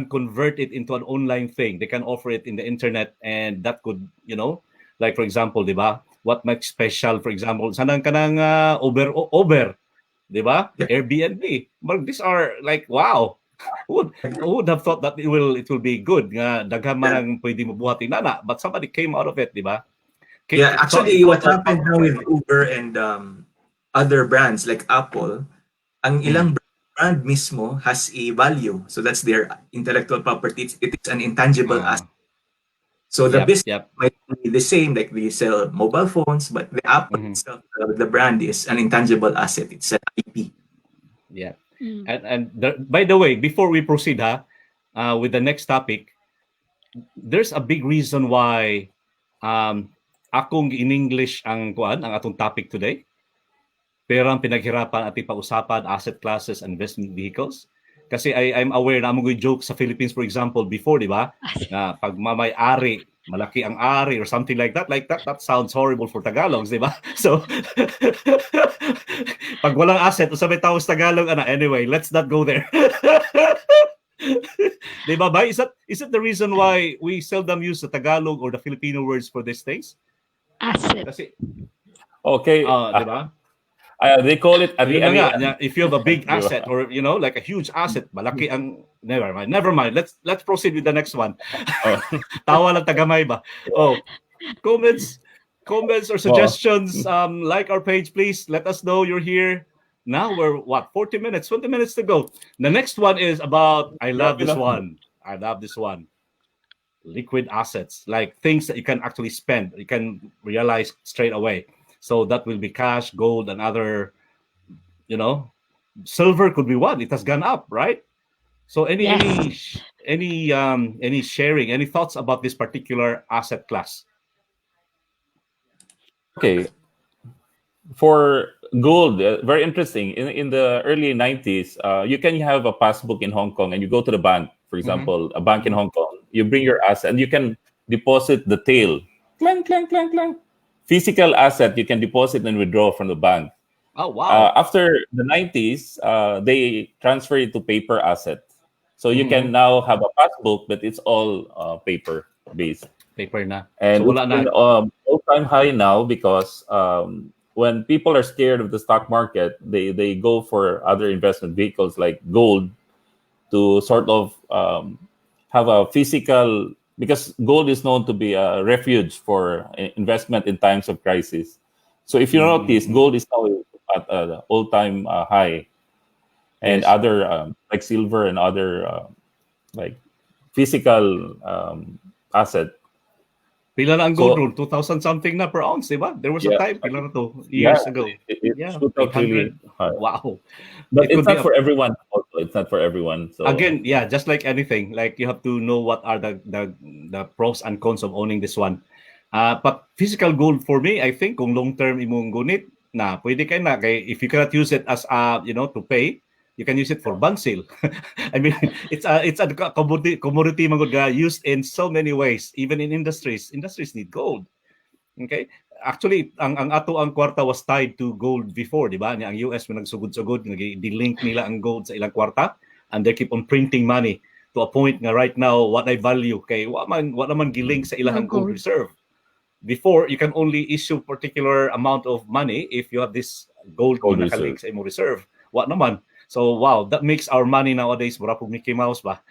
S1: convert it into an online thing, they can offer it in the internet, and that could, like for example, di ba? What makes special, for example, sanang kanang Uber, di ba?
S4: yeah.
S1: Airbnb. But these are like wow. Who would have thought that it will be good nga daghan man
S4: Yeah.
S1: ang pwede mo buhatin nana, but somebody came out of it, di ba?
S4: Yeah, actually,
S1: Thought
S4: what
S1: of
S4: happened now with Uber and other brands like Apple, ang
S1: mm,
S4: ilang brand mismo has a value. So that's their intellectual property. It is an intangible
S1: uh,
S4: asset. So the
S1: yep,
S4: business
S1: yep.
S4: might be the same, like they sell mobile phones, but the Apple
S1: Mhm.
S4: itself, the brand is an intangible asset. It's an IP.
S1: Yeah.
S3: mm,
S1: And by the way, before we proceed, with the next topic, there's a big reason why akong in English ang atong topic today. Perang pinaghirapan ating pag-usapan, asset classes, investment vehicles. Kasi I'm aware na mga joke sa Philippines, for example, before, di ba? Na pag mamay-ari, malaki ang ari or something like that. Like that sounds horrible for Tagalogs, di ba? So, pag walang asset, usapin tawag sa Tagalog, anyway, let's not go there. Di ba ba? Is it the reason why we seldom use the Tagalog or the Filipino words for these things?
S3: asset.
S1: Kasi,
S2: Okay.
S1: di ba?
S2: They call it
S1: So yun na nga,
S2: ari-arian.
S1: if you have a big
S2: Di ba?
S1: asset or like a huge asset, malaki ang never mind. Let's proceed with the next one.
S2: Oh.
S1: Tawa lang tagamay ba? Oh, comments or
S2: Well,
S1: suggestions, like our page please. Let us know you're here. Now we're what, 40 minutes, 20 minutes to go. The next one is about I love
S2: grabe
S1: this
S2: na.
S1: one. I love this one. Liquid assets, like things that you can actually spend, you can realize straight away. So that will be cash, gold, and other, you know, silver could be one. It has gone up, right? So
S3: Yes.
S1: any sharing, any thoughts about this particular asset class?
S2: Okay. For gold, very interesting. In the early 90s, you can have a passbook in Hong Kong and you go to the bank, for
S1: Mm-hmm.
S2: example, a bank in
S1: Mm-hmm.
S2: Hong Kong. You bring your asset and you can deposit the tail. Clang, clang, clang, clang. Physical asset you can deposit and withdraw from the bank.
S1: Oh wow.
S2: After the 90s, they transfer it to paper asset. So you
S1: Mm-hmm.
S2: can now have a passbook, but it's all paper based.
S1: Paper na. So
S2: And it's
S1: wala
S2: been
S1: na.
S2: all-time high now because when people are scared of the stock market, they go for other investment vehicles like gold to sort of have a physical, because gold is known to be a refuge for investment in times of crisis. So if you notice, gold is now at an all-time high, and
S1: Yes.
S2: other like silver and other like physical asset.
S1: Pila na ang gold
S2: So
S1: room? 2,000 something na per ounce, di ba? There was a
S2: yeah,
S1: time, pila na to,
S2: yeah,
S1: years ago.
S2: it
S1: Yeah,
S2: shoot out really
S1: 800.
S2: high.
S1: Wow.
S2: But
S1: It
S2: it's
S1: could be
S2: not
S1: a,
S2: for everyone. Also, it's not for everyone. So
S1: again, yeah, just like anything, like you have to know what are the pros and cons of owning this one. But physical gold for me, I think kung long term imong gunit na pwede kay na kay if you cannot use it as to pay, you can use it for bond sale. I mean, it's a commodity magud ga used in so many ways, even in industries. Industries need gold. Okay? Actually, ang ato ang kwarta was tied to gold before, di ba? Ang US mo nagsugod-sugod, nag-link nila ang gold sa ilang kwarta, and they keep on printing money to a point nga right now what I value kay wa naman gilink sa
S3: No
S1: ilang gold
S3: gold.
S1: reserve. Before, you can only issue particular amount of money if you have this gold
S2: gold
S1: nga
S2: reserve.
S1: nakalink sa imong reserve. Wa naman. So wow, that makes our money nowadays mura pug Mickey Mouse ba.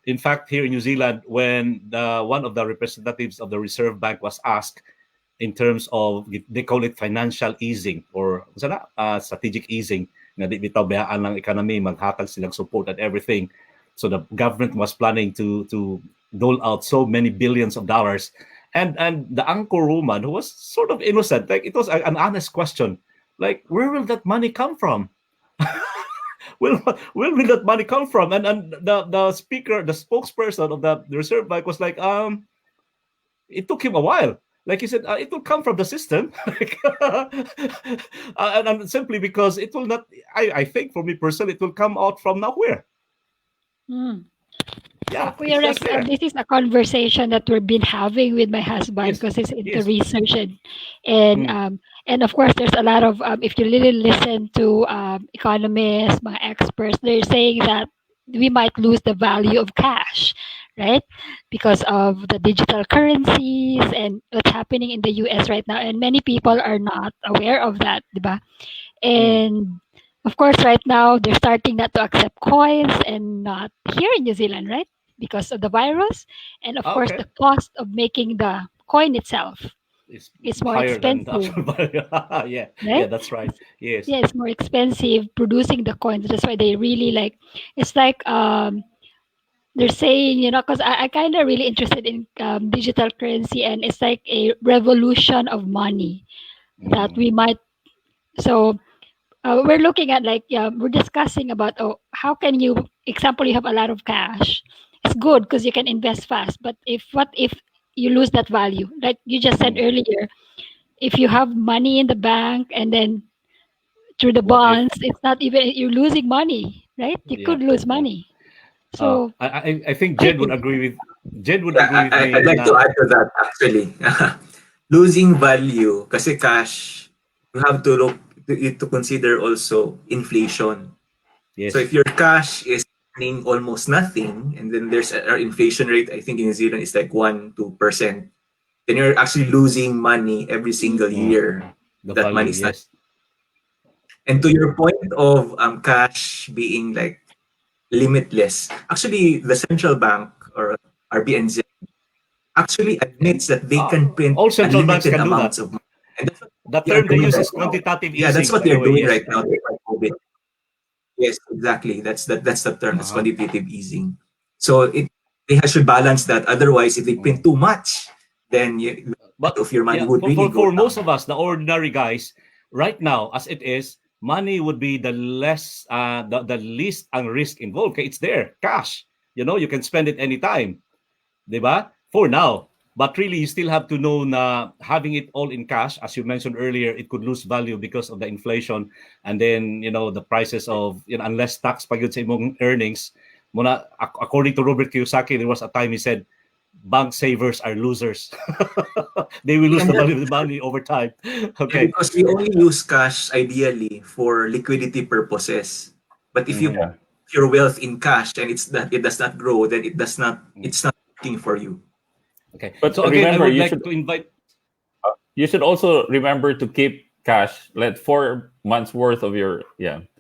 S1: In fact, here in New Zealand, when one of the representatives of the Reserve Bank was asked in terms of, they call it financial easing or strategic easing, na di bitaw bayaan ng economy, maghatag silang support and everything. So the government was planning to dole out so many billions of dollars, and the anchor woman, who was sort of innocent, like it was an honest question, like where will that money come from? Where will that money come from? And the speaker, the spokesperson of the Reserve Bank was like, it took him a while. Like he said, it will come from the system. And simply because it will not, I think for me personally, it will come out from nowhere.
S3: Hmm.
S1: Yeah,
S3: Kuya
S1: it's
S3: Rex,
S1: just there.
S3: this is a conversation that we've been having with my husband
S1: Yes,
S3: because he's into
S1: yes.
S3: research and of course there's a lot of if you really listen to economists, mga experts, they're saying that we might lose the value of cash, right? Because of the digital currencies and what's happening in the US right now, and many people are not aware of that, diba? And of course, right now they're starting not to accept coins and not here in New Zealand, right? Because of the virus, and of course,
S1: Okay.
S3: the cost of making the coin itself
S1: It's
S3: is more
S1: higher than the
S3: expensive,
S1: actual value. Yeah,
S3: right?
S1: that's right. Yes.
S3: Yeah, it's more expensive producing the coins. That's why they really like. It's like they're saying, because I kind of really interested in digital currency, and it's like a revolution of money that we might. So we're looking at like we're discussing about how can you example you have a lot of cash, it's good because you can invest fast, but if you lose that value like you just said earlier, if you have money in the bank and then through the
S1: What if?
S3: bonds it's not even you're losing money, right? You
S1: Yeah,
S3: could lose
S1: yeah.
S3: money. So
S1: I think
S3: I
S1: Jed would
S3: think
S1: agree with
S4: Yeah,
S1: me
S4: I'd like to
S1: na
S4: add to that actually. Losing value kasi cash, you have to look to consider also inflation. So
S1: yes.
S4: if your cash is earning almost nothing, and then there's our inflation rate, I think in New Zealand is like 1-2%, then you're actually losing money every single year.
S1: The
S4: That
S1: value,
S4: money is not.
S1: yes.
S4: And to your point of cash being like limitless, actually the central bank or RBNZ actually admits that they can print
S1: All central banks
S4: unlimited
S1: can do that.
S4: amounts of money. And that's what
S1: The
S4: they are
S1: term they
S4: doing
S1: use
S4: right
S1: is
S4: now.
S1: quantitative
S4: Yeah, that's
S1: easing,
S4: what
S1: by the
S4: they're
S1: way.
S4: doing
S1: Yes.
S4: right now. COVID. Yes, exactly. That's the term. It's quantitative easing. So they should balance that. Otherwise, if they print too much, then
S1: But
S4: of your money
S1: yeah,
S4: would really go
S1: for most
S4: down.
S1: of us, the ordinary guys, right now, as it is, money would be the the least ang risk involved. Okay, it's there, cash. You can spend it anytime, diba? For now. But really, you still have to know na having it all in cash, as you mentioned earlier, it could lose value because of the inflation, and then the prices of unless tax pa gyud sa imong earnings. Muna, according to Robert Kiyosaki, there was a time he said, bank savers are losers. They will lose
S4: And
S1: the value of the money over time. Okay.
S4: because we only use cash ideally for liquidity purposes. But if you
S1: Mhm.
S2: Yeah.
S4: put your wealth in cash and it does not grow, then it's not working for you.
S1: Okay.
S2: But
S1: So again, I
S2: remember,
S1: would
S2: you
S1: like
S2: should
S1: to invite.
S2: you should also remember to keep cash, like 4 months worth of your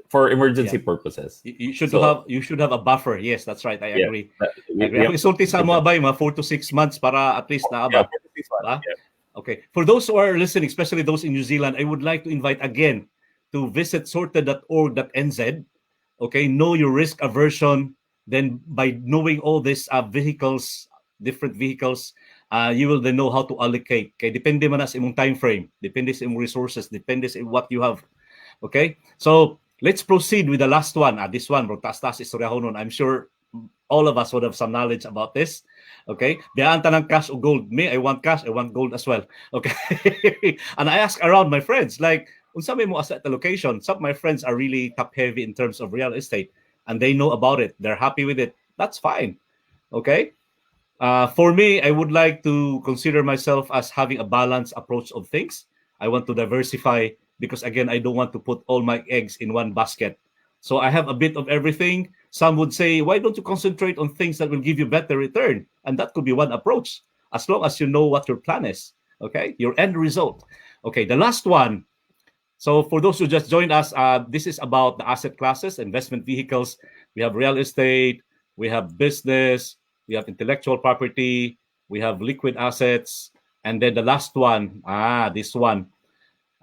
S2: for emergency purposes.
S1: You should
S2: So,
S1: have a buffer. Yes, that's right. I
S2: yeah,
S1: agree.
S2: we,
S1: I agree.
S2: we
S1: Ako
S2: have to
S1: isulti sa
S2: keep
S1: mo
S2: it.
S1: abay mga 4 to 6 months para at least
S2: Yeah,
S1: naaba.
S2: 4 to 6 months.
S1: Diba?
S2: Yeah.
S1: Okay. For those who are listening, especially those in New Zealand, I would like to invite again to visit sorted.org.nz. Okay, know your risk aversion. Then by knowing all these vehicles, different vehicles, you will then know how to allocate. Okay, depende man na sa imong time frame, depende sa imong resources, depende sa what you have. Okay, so let's proceed with the last one. This one, bro, taas-taas istoryahonon. I'm sure all of us would have some knowledge about this. Okay, biyaan ta ng cash or gold. Me, I want cash, I want gold as well. Okay, and I ask around my friends, like, unsa may mo asset allocation? Some of my friends are really top heavy in terms of real estate, and they know about it. They're happy with it. That's fine. Okay. For me, I would like to consider myself as having a balanced approach of things. I want to diversify because, again, I don't want to put all my eggs in one basket. So I have a bit of everything. Some would say, why don't you concentrate on things that will give you better return? And that could be one approach, as long as you know what your plan is. Okay, your end result. Okay, the last one. So for those who just joined us, this is about the asset classes, investment vehicles. We have real estate, we have business, we have intellectual property, we have liquid assets, and then the last one, this one.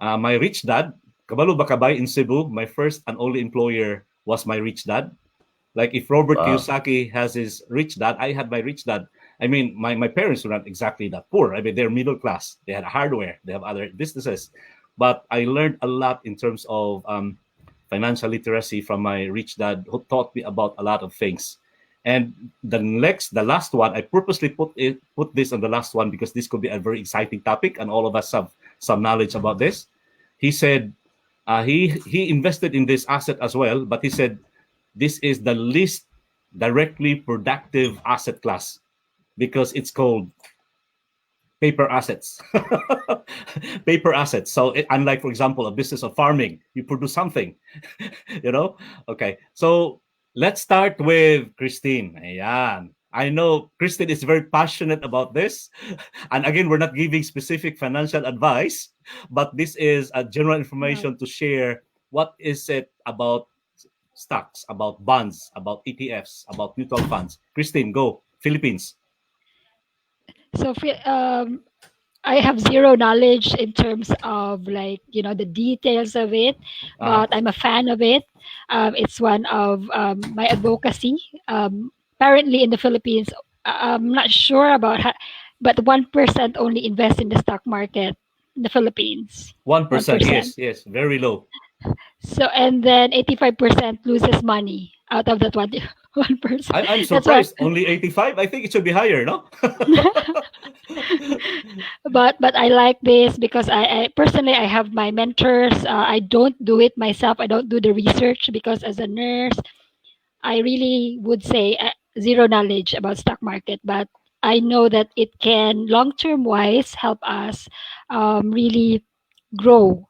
S1: My rich dad, kabalo ba kabay in Cebu, my first and only employer was my rich dad. Like if Robert
S2: Wow.
S1: Kiyosaki has his rich dad, I had my rich dad. I mean, my parents were not exactly that poor. I mean, they're middle class. They had hardware. They have other businesses. But I learned a lot in terms of financial literacy from my rich dad, who taught me about a lot of things. And the last one, I purposely put this on the last one because this could be a very exciting topic, and all of us have some knowledge about this. He said he invested in this asset as well, but he said this is the least directly productive asset class because it's called paper assets. Paper assets. So unlike, for example, a business of farming, you produce something, you know? Okay. So let's start with Christine. Ayan. I know Christine is very passionate about this. And again, we're not giving specific financial advice, but this is a general information to share what is it about stocks, about bonds, about ETFs, about mutual funds. Christine, go. Philippines.
S3: So I have zero knowledge in terms of the details of it, but I'm a fan of it. It's one of my advocacy. Apparently in the Philippines, I'm not sure about how, but 1% only invest in the stock market in the Philippines.
S1: 1%, yes, very low.
S3: So and then 85% loses money out of that 1%.
S1: I'm surprised. Only 85. I think it should be higher, no?
S3: But I like this because I personally I have my mentors. I don't do it myself. I don't do the research because as a nurse, I really would say zero knowledge about stock market. But I know that it can long term wise help us really grow.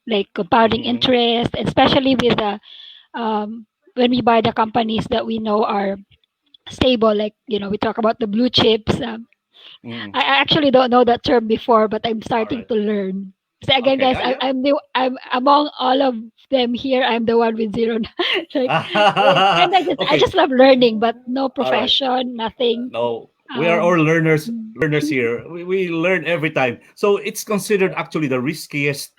S3: Like compounding interest, especially with the when we buy the companies that we know are stable. Like we talk about the blue chips. I actually don't know that term before, but I'm starting to learn. So again,
S1: Okay,
S3: guys, I'm among all of them here. I'm the one with zero. Like, and I just love learning, but no profession, nothing.
S1: No, we are all learners here. We learn every time. So it's considered actually the riskiest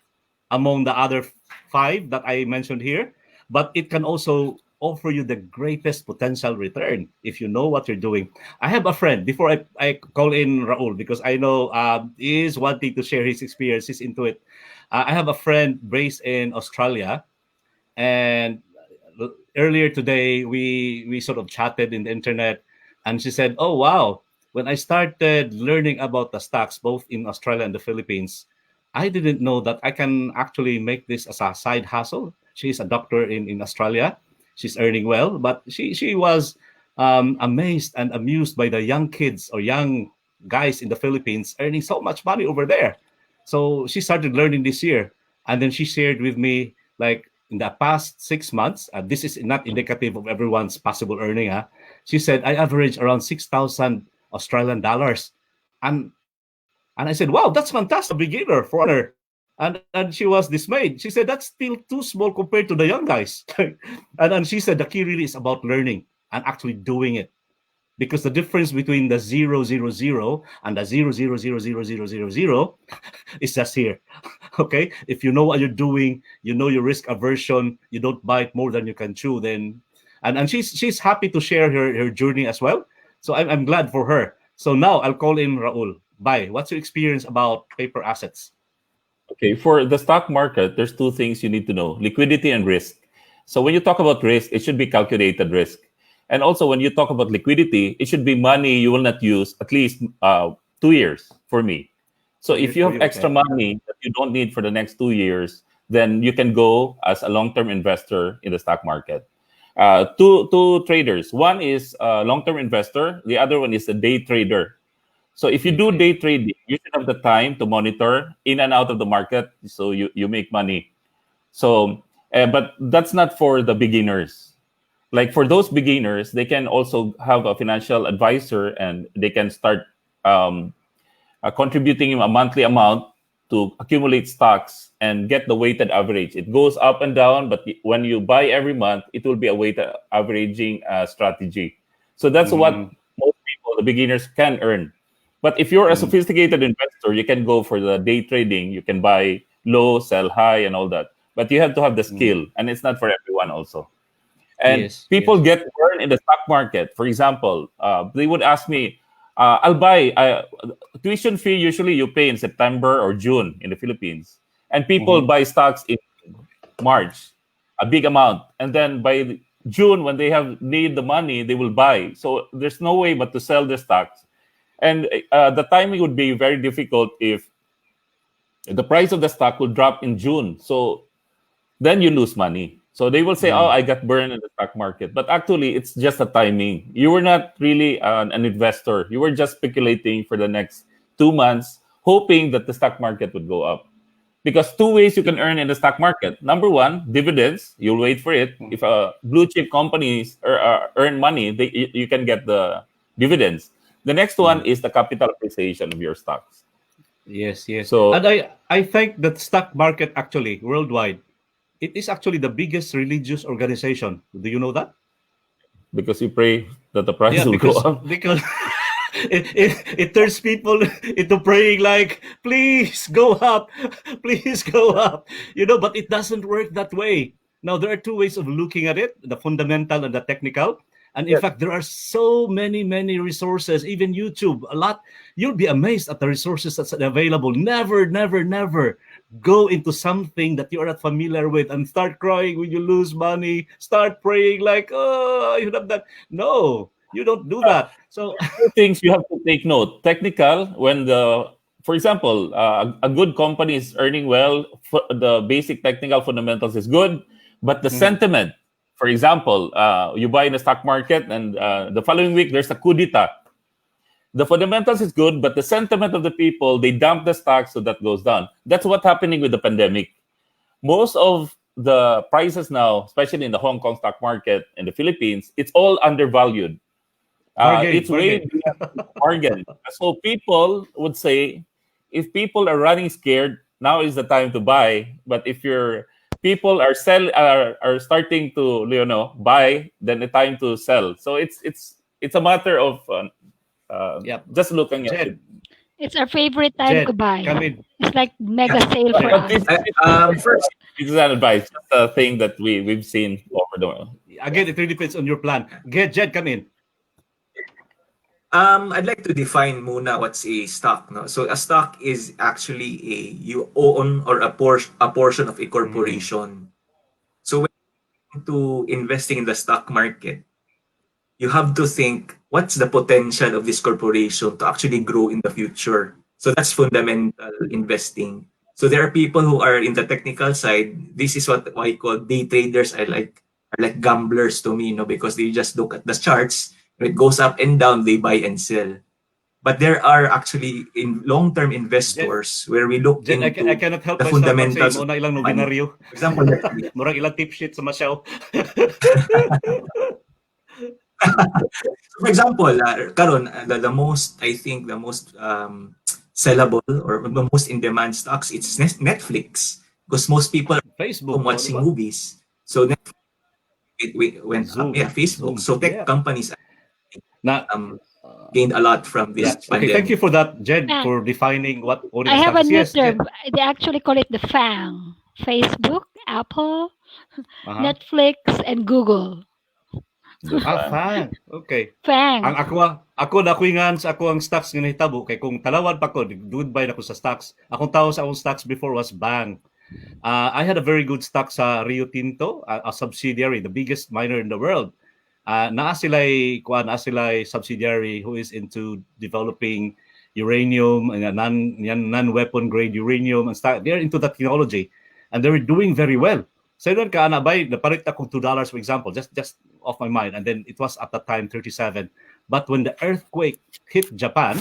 S1: among the other 5 that I mentioned here, but it can also offer you the greatest potential return if you know what you're doing. I have a friend, before I call in Raul, because I know he is wanting to share his experiences into it. I have a friend based in Australia, and earlier today we sort of chatted in the internet, and she said, oh wow, when I started learning about the stocks both in Australia and the Philippines, I didn't know that I can actually make this as a side hustle. She's a doctor in Australia. She's earning well, but she was amazed and amused by the young kids or young guys in the Philippines earning so much money over there. So she started learning this year, and then she shared with me, like, in the past 6 months, this is not indicative of everyone's possible earning. She said, I average around 6,000 Australian dollars. And And I said, wow, that's fantastic, beginner for her. And she was dismayed. She said, that's still too small compared to the young guys. And she said, the key really is about learning and actually doing it. Because the difference between the 000 and the 0000000 is just here. Okay, if you know what you're doing, you know your risk aversion, you don't bite more than you can chew, then and she's happy to share her journey as well. So I'm glad for her. So now I'll call in Raul. Bye. What's your experience about paper assets?
S2: Okay, for the stock market, there's two things you need to know: liquidity and risk. So when you talk about risk, it should be calculated risk. And also when you talk about liquidity, it should be money you will not use at least 2 years for me. So if you have extra money that you don't need for the next 2 years, then you can go as a long-term investor in the stock market. Two traders. One is a long-term investor. The other one is a day trader. So if you do day trading, you should have the time to monitor in and out of the market, so you make money. So, but that's not for the beginners. Like for those beginners, they can also have a financial advisor, and they can start contributing a monthly amount to accumulate stocks and get the weighted average. It goes up and down, but when you buy every month, it will be a weighted averaging strategy. So that's what most people, the beginners, can earn. But if you're a sophisticated investor, you can go for the day trading. You can buy low, sell high, and all that. But you have to have the skill, and it's not for everyone also. And people get burned in the stock market. For example, they would ask me, I'll buy tuition fee. Usually you pay in September or June in the Philippines. And people buy stocks in March, a big amount. And then by June, when they need the money, they will buy. So there's no way but to sell their stocks. And the timing would be very difficult if the price of the stock will drop in June. So then you lose money. So they will say, oh, I got burned in the stock market. But actually, it's just a timing. You were not really an investor. You were just speculating for the next 2 months, hoping that the stock market would go up. Because two ways you can earn in the stock market. Number one, dividends. You'll wait for it. If blue chip companies earn money, you can get the dividends. The next one is the capital appreciation of your stocks.
S1: Yes.
S2: So,
S1: and I think that stock market actually worldwide, it is actually the biggest religious organization. Do you know that?
S2: because you pray that the price will go up.
S1: Because it turns people into praying like, please go up, please go up. But it doesn't work that way. Now, there are two ways of looking at it, the fundamental and the technical. And in fact, there are so many resources, even YouTube, a lot. You'll be amazed at the resources that's available. Never go into something that you are not familiar with and start crying when you lose money. Start praying like, oh, you have that. No, you don't do that. So
S2: two things you have to take note. Technical, for example, a good company is earning well, the basic technical fundamentals is good, but the sentiment, for example, you buy in the stock market and the following week there's a coup d'etat. The fundamentals is good, but the sentiment of the people, they dump the stock, so that goes down. That's what's happening with the pandemic. Most of the prices now, especially in the Hong Kong stock market and the Philippines, it's all undervalued. It's way bargain. So people would say, if people are running scared, now is the time to buy. But if people are starting to buy, then the time to sell. So it's a matter of just looking at it.
S3: It's our favorite time
S1: Jed,
S3: to buy.
S1: come in.
S3: It's like mega sale for us.
S4: First,
S2: This is an advice, just a thing that we've seen over the.
S1: Again, it really depends on your plan. Jed, come in.
S4: I'd like to define muna what's a stock. No? So a stock is actually you own or a portion of a corporation. So when to investing in the stock market, you have to think what's the potential of this corporation to actually grow in the future. So that's fundamental investing. So there are people who are in the technical side. This is what I call day traders. Are like gamblers to me, because they just look at the charts. When it goes up and down, they buy and sell. But there are actually long-term investors where we look
S1: Jed,
S4: into
S1: I cannot help
S4: the
S1: myself
S4: fundamentals.
S1: kasi mo na ilang
S4: money.
S1: nobinaryo.
S4: For example,
S1: Murang ilang tip sheet sa masyaw.
S4: for example, karon the most sellable or the most in-demand stocks, it's Netflix. Because most people are
S1: Facebook,
S4: watching
S1: diba?
S4: movies. So Netflix went up.
S1: Zoom,
S4: Yeah, Facebook.
S1: Zoom.
S4: So tech
S1: Yeah.
S4: companies
S1: Na,
S4: gained a lot from
S1: yeah.
S4: this
S1: Okay, thank you
S4: pandemic.
S1: for that, Jed,
S3: Ah,
S1: for defining what owning
S3: I
S1: a
S3: have
S1: stock
S3: a
S1: is.
S3: new
S1: Yes,
S3: term.
S1: Jed.
S3: They actually call it the FANG. Facebook, Apple,
S1: Uh-huh.
S3: Netflix, and Google.
S2: The fan.
S1: Fine. Okay.
S3: FANG.
S1: Ang ako na kuingan sa ako ang stocks nga nahitabo kay kung talawad pa ko, goodbye na ko sa stocks. Akong tao sa akong stocks before was Bang. I had a very good stock sa Rio Tinto, a subsidiary, the biggest miner in the world. Naa sila'y subsidiary who is into developing uranium and non-weapon grade uranium and stuff. They're into that technology and they're doing very well. So doon ka na bay napalit akong $2 for example, just off my mind, and then it was at that time 37. But when the earthquake hit Japan,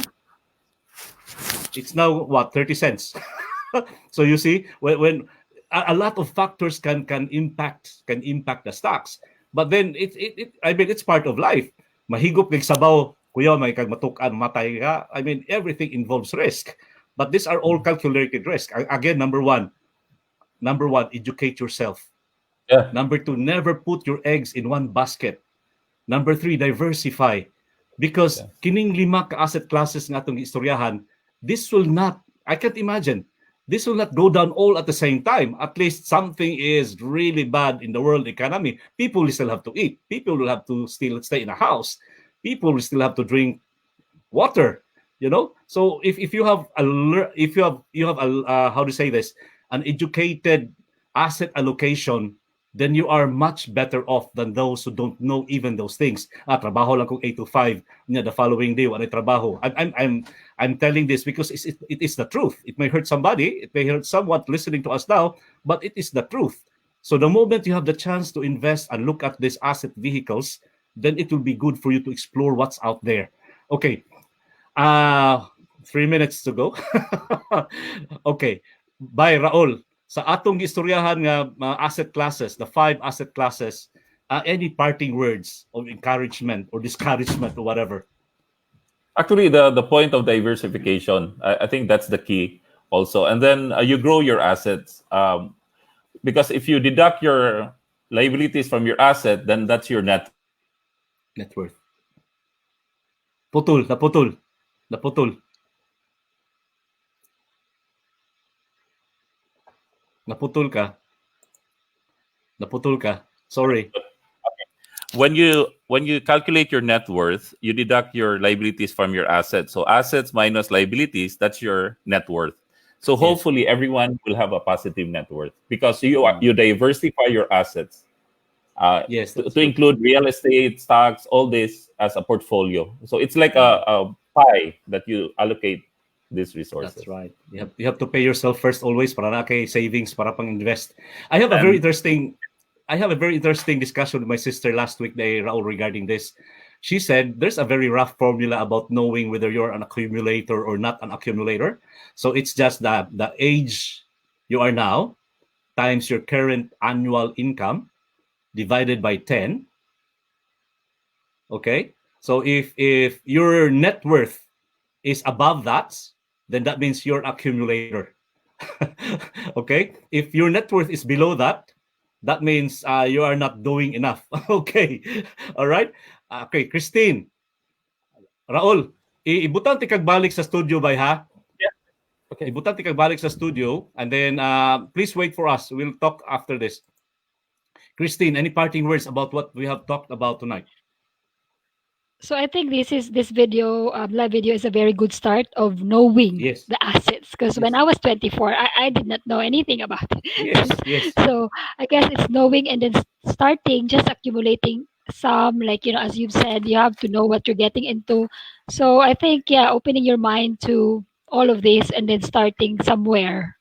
S1: it's now what 30 cents. So you see when a lot of factors can impact the stocks, but then I mean it's part of life. Mahigop kay sabaw kuya may kag matukan matay ka. I mean everything involves risk, but these are all calculated risk. Again, number one, educate yourself.
S2: Yeah.
S1: Number two, never put your eggs in one basket. Number three, diversify. Because
S2: Yeah.
S1: kining lima ka asset classes nga atong istoryahan, this will not, I can't imagine, this will not go down all at the same time. At least something is really bad in the world economy. People will still have to eat. People will have to still stay in a house. People will still have to drink water. You know, so if you have how to say this, an educated asset allocation, then you are much better off than those who don't know even those things. Trabaho lang kung 8 to 5, the following day wala trabaho. I'm telling this because it is the truth. It may hurt somebody, it may hurt someone listening to us now, but it is the truth. So the moment you have the chance to invest and look at these asset vehicles, then it will be good for you to explore what's out there. Okay. 3 minutes to go. Okay. Bye, Raul. Sa atong istoryahan nga mga asset classes, the 5 asset classes, any parting words of encouragement or discouragement or whatever?
S2: Actually, the point of diversification, I think that's the key also. And then you grow your assets. Because if you deduct your liabilities from your asset, then that's your net
S1: worth. Naputol. Naputol ka. Sorry.
S2: When you calculate your net worth, you deduct your liabilities from your assets. So assets minus liabilities, that's your net worth. So hopefully everyone will have a positive net worth because you diversify your assets. To include real estate, stocks, all this as a portfolio. So it's like a pie that you allocate these resources.
S1: That's right. You have to pay yourself first always para na kay savings para pang invest. I have a very interesting discussion with my sister last week, Raul, regarding this. She said there's a very rough formula about knowing whether you're an accumulator or not an accumulator. So it's just that the age you are now times your current annual income divided by 10. Okay? So if your net worth is above that, then that means you're an accumulator. Okay? If your net worth is below that, that means you are not doing enough. Okay. All right? Okay, Christine. Raul, ibutan ti kag balik sa studio bay ha?
S2: Yeah. Okay.
S1: Ibutan ti kag balik sa studio and then please wait for us. We'll talk after this. Christine, any parting words about what we have talked about tonight?
S3: So I think this video, live video, is a very good start of knowing the assets. Because when I was 24, I did not know anything about it.
S1: Yes.
S3: So I guess it's knowing and then starting, just accumulating some, like, as you've said, you have to know what you're getting into. So I think, opening your mind to all of this and then starting somewhere.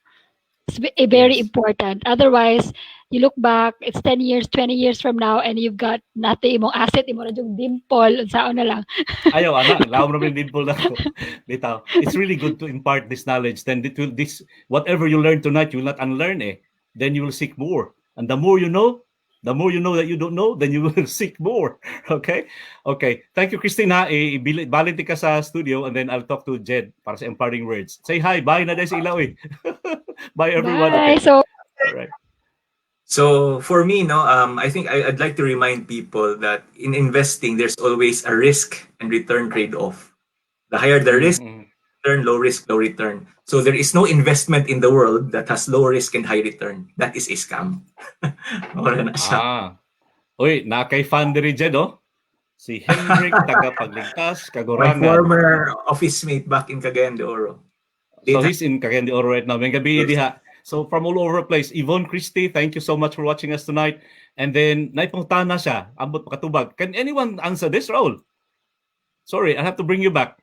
S3: It's very important. Otherwise, you look back, it's 10 years, 20 years from now, and you've got nothing imong asset, imo na yung dimple, unsaon na lang.
S1: Ayaw, anak. Laom na yung dimple na ko. Bitaw. It's really good to impart this knowledge. Then whatever you learn tonight, you will not unlearn eh. Then you will seek more. And the more you know, The more you know that you don't know, then you will seek more. Okay? Okay. Thank you, Christina. Baliti ka sa studio and then I'll talk to Jed para sa imparting words. Say hi. Bye na dahil sa ilaw eh. Bye, everyone.
S3: Bye.
S1: Okay.
S3: So,
S1: All right.
S4: So for me, no, I think I'd like to remind people that in investing, there's always a risk and return trade-off. The higher the risk,
S1: Mhm.
S4: return, low risk, low return. So there is no investment in the world that has low risk and high return. That is a scam. Wala na siya.
S1: Uy, nakay fan diri Jed, oh. Si Hendrik, tagapagligtas,
S4: My
S1: Kagurangan.
S4: former office mate back in Cagayan de Oro.
S1: So he's in Cagayan de Oro right now. May gabi
S4: Yes.
S1: diha. So from all over the place, Yvonne Christie, thank you so much for watching us tonight. And then, naipungtana siya, ambot pakatubag. Can anyone answer this, Raul? Sorry, I have to bring you back.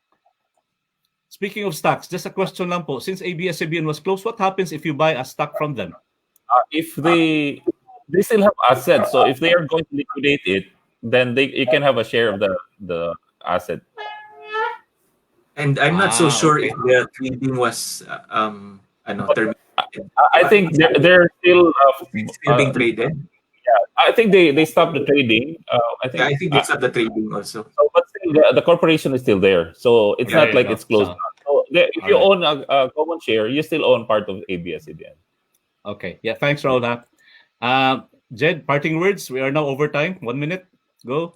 S1: Speaking of stocks, just a question lang po. Since ABS-CBN was closed, what happens if you buy a stock from them?
S2: If they still have assets, so if they are going to liquidate it, then you can have a share of the asset.
S4: And I'm not so sure
S1: Okay.
S4: if the trading was terminated.
S2: I think they're still
S4: It's still being traded.
S2: I think they stopped the trading. I think,
S4: Yeah, I think it's not the trading also.
S2: but still the corporation is still there, so it's
S4: Yeah,
S2: not
S1: there
S2: like
S1: you
S2: it's
S1: go.
S2: closed
S1: So,
S2: down. So if you
S1: alright.
S2: own a common share, you still own part of ABS-CBN.
S1: Okay. Yeah, thanks, Raul. Jed, parting words. We are now over time. 1 minute. Go.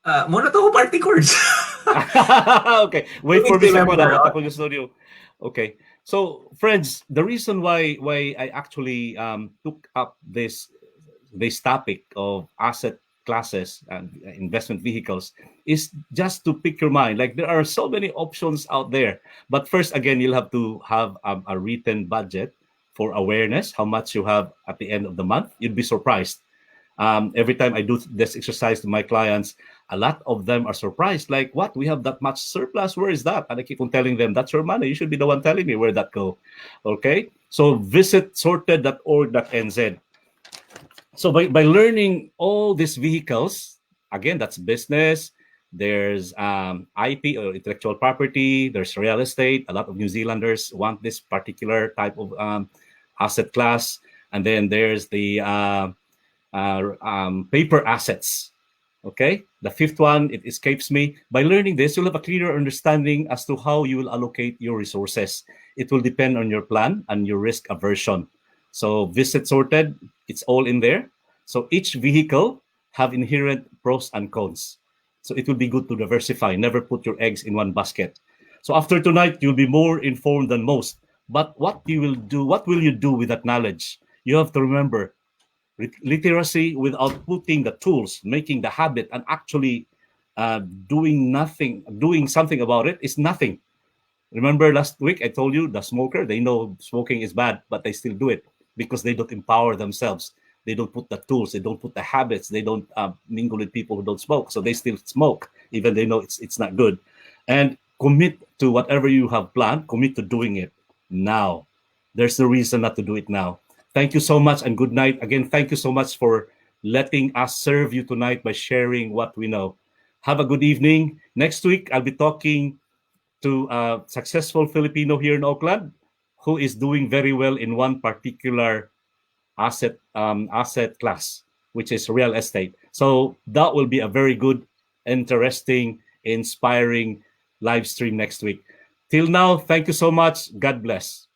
S4: Muna to ako party chords.
S1: Okay. Wait for
S4: Please
S1: me second.
S4: remember,
S1: I'll yung studio. Okay. So, friends, the reason why I actually took up this topic of asset classes and investment vehicles is just to pick your mind. Like there are so many options out there. But first, again, you'll have to have a written budget for awareness, how much you have at the end of the month. You'd be surprised. Every time I do this exercise to my clients, a lot of them are surprised. Like, what? We have that much surplus? Where is that? And I keep on telling them, that's your money. You should be the one telling me where that go. Okay? So visit sorted.org.nz. So by learning all these vehicles, again, that's business. There's IP or intellectual property. There's real estate. A lot of New Zealanders want this particular type of asset class. And then there's the paper assets. Okay, the fifth one, it escapes me. By learning this, you'll have a clearer understanding as to how you will allocate your resources. It will depend on your plan and your risk aversion. So visit Sorted, it's all in there. So each vehicle have inherent pros and cons. So it will be good to diversify. Never put your eggs in one basket. So after tonight, you'll be more informed than most. But what will you do with that knowledge? You have to remember, literacy without putting the tools, making the habit, and actually doing something about it is nothing. Remember last week I told you the smoker, they know smoking is bad, but they still do it because they don't empower themselves. They don't put the tools, they don't put the habits, they don't mingle with people who don't smoke. So they still smoke, even they know it's not good. And commit to whatever you have planned, commit to doing it now. There's no reason not to do it now. Thank you so much and good night. Again, thank you so much for letting us serve you tonight by sharing what we know. Have a good evening. Next week, I'll be talking to a successful Filipino here in Auckland who is doing very well in one particular asset class, which is real estate. So that will be a very good, interesting, inspiring live stream next week. Till now, thank you so much. God bless.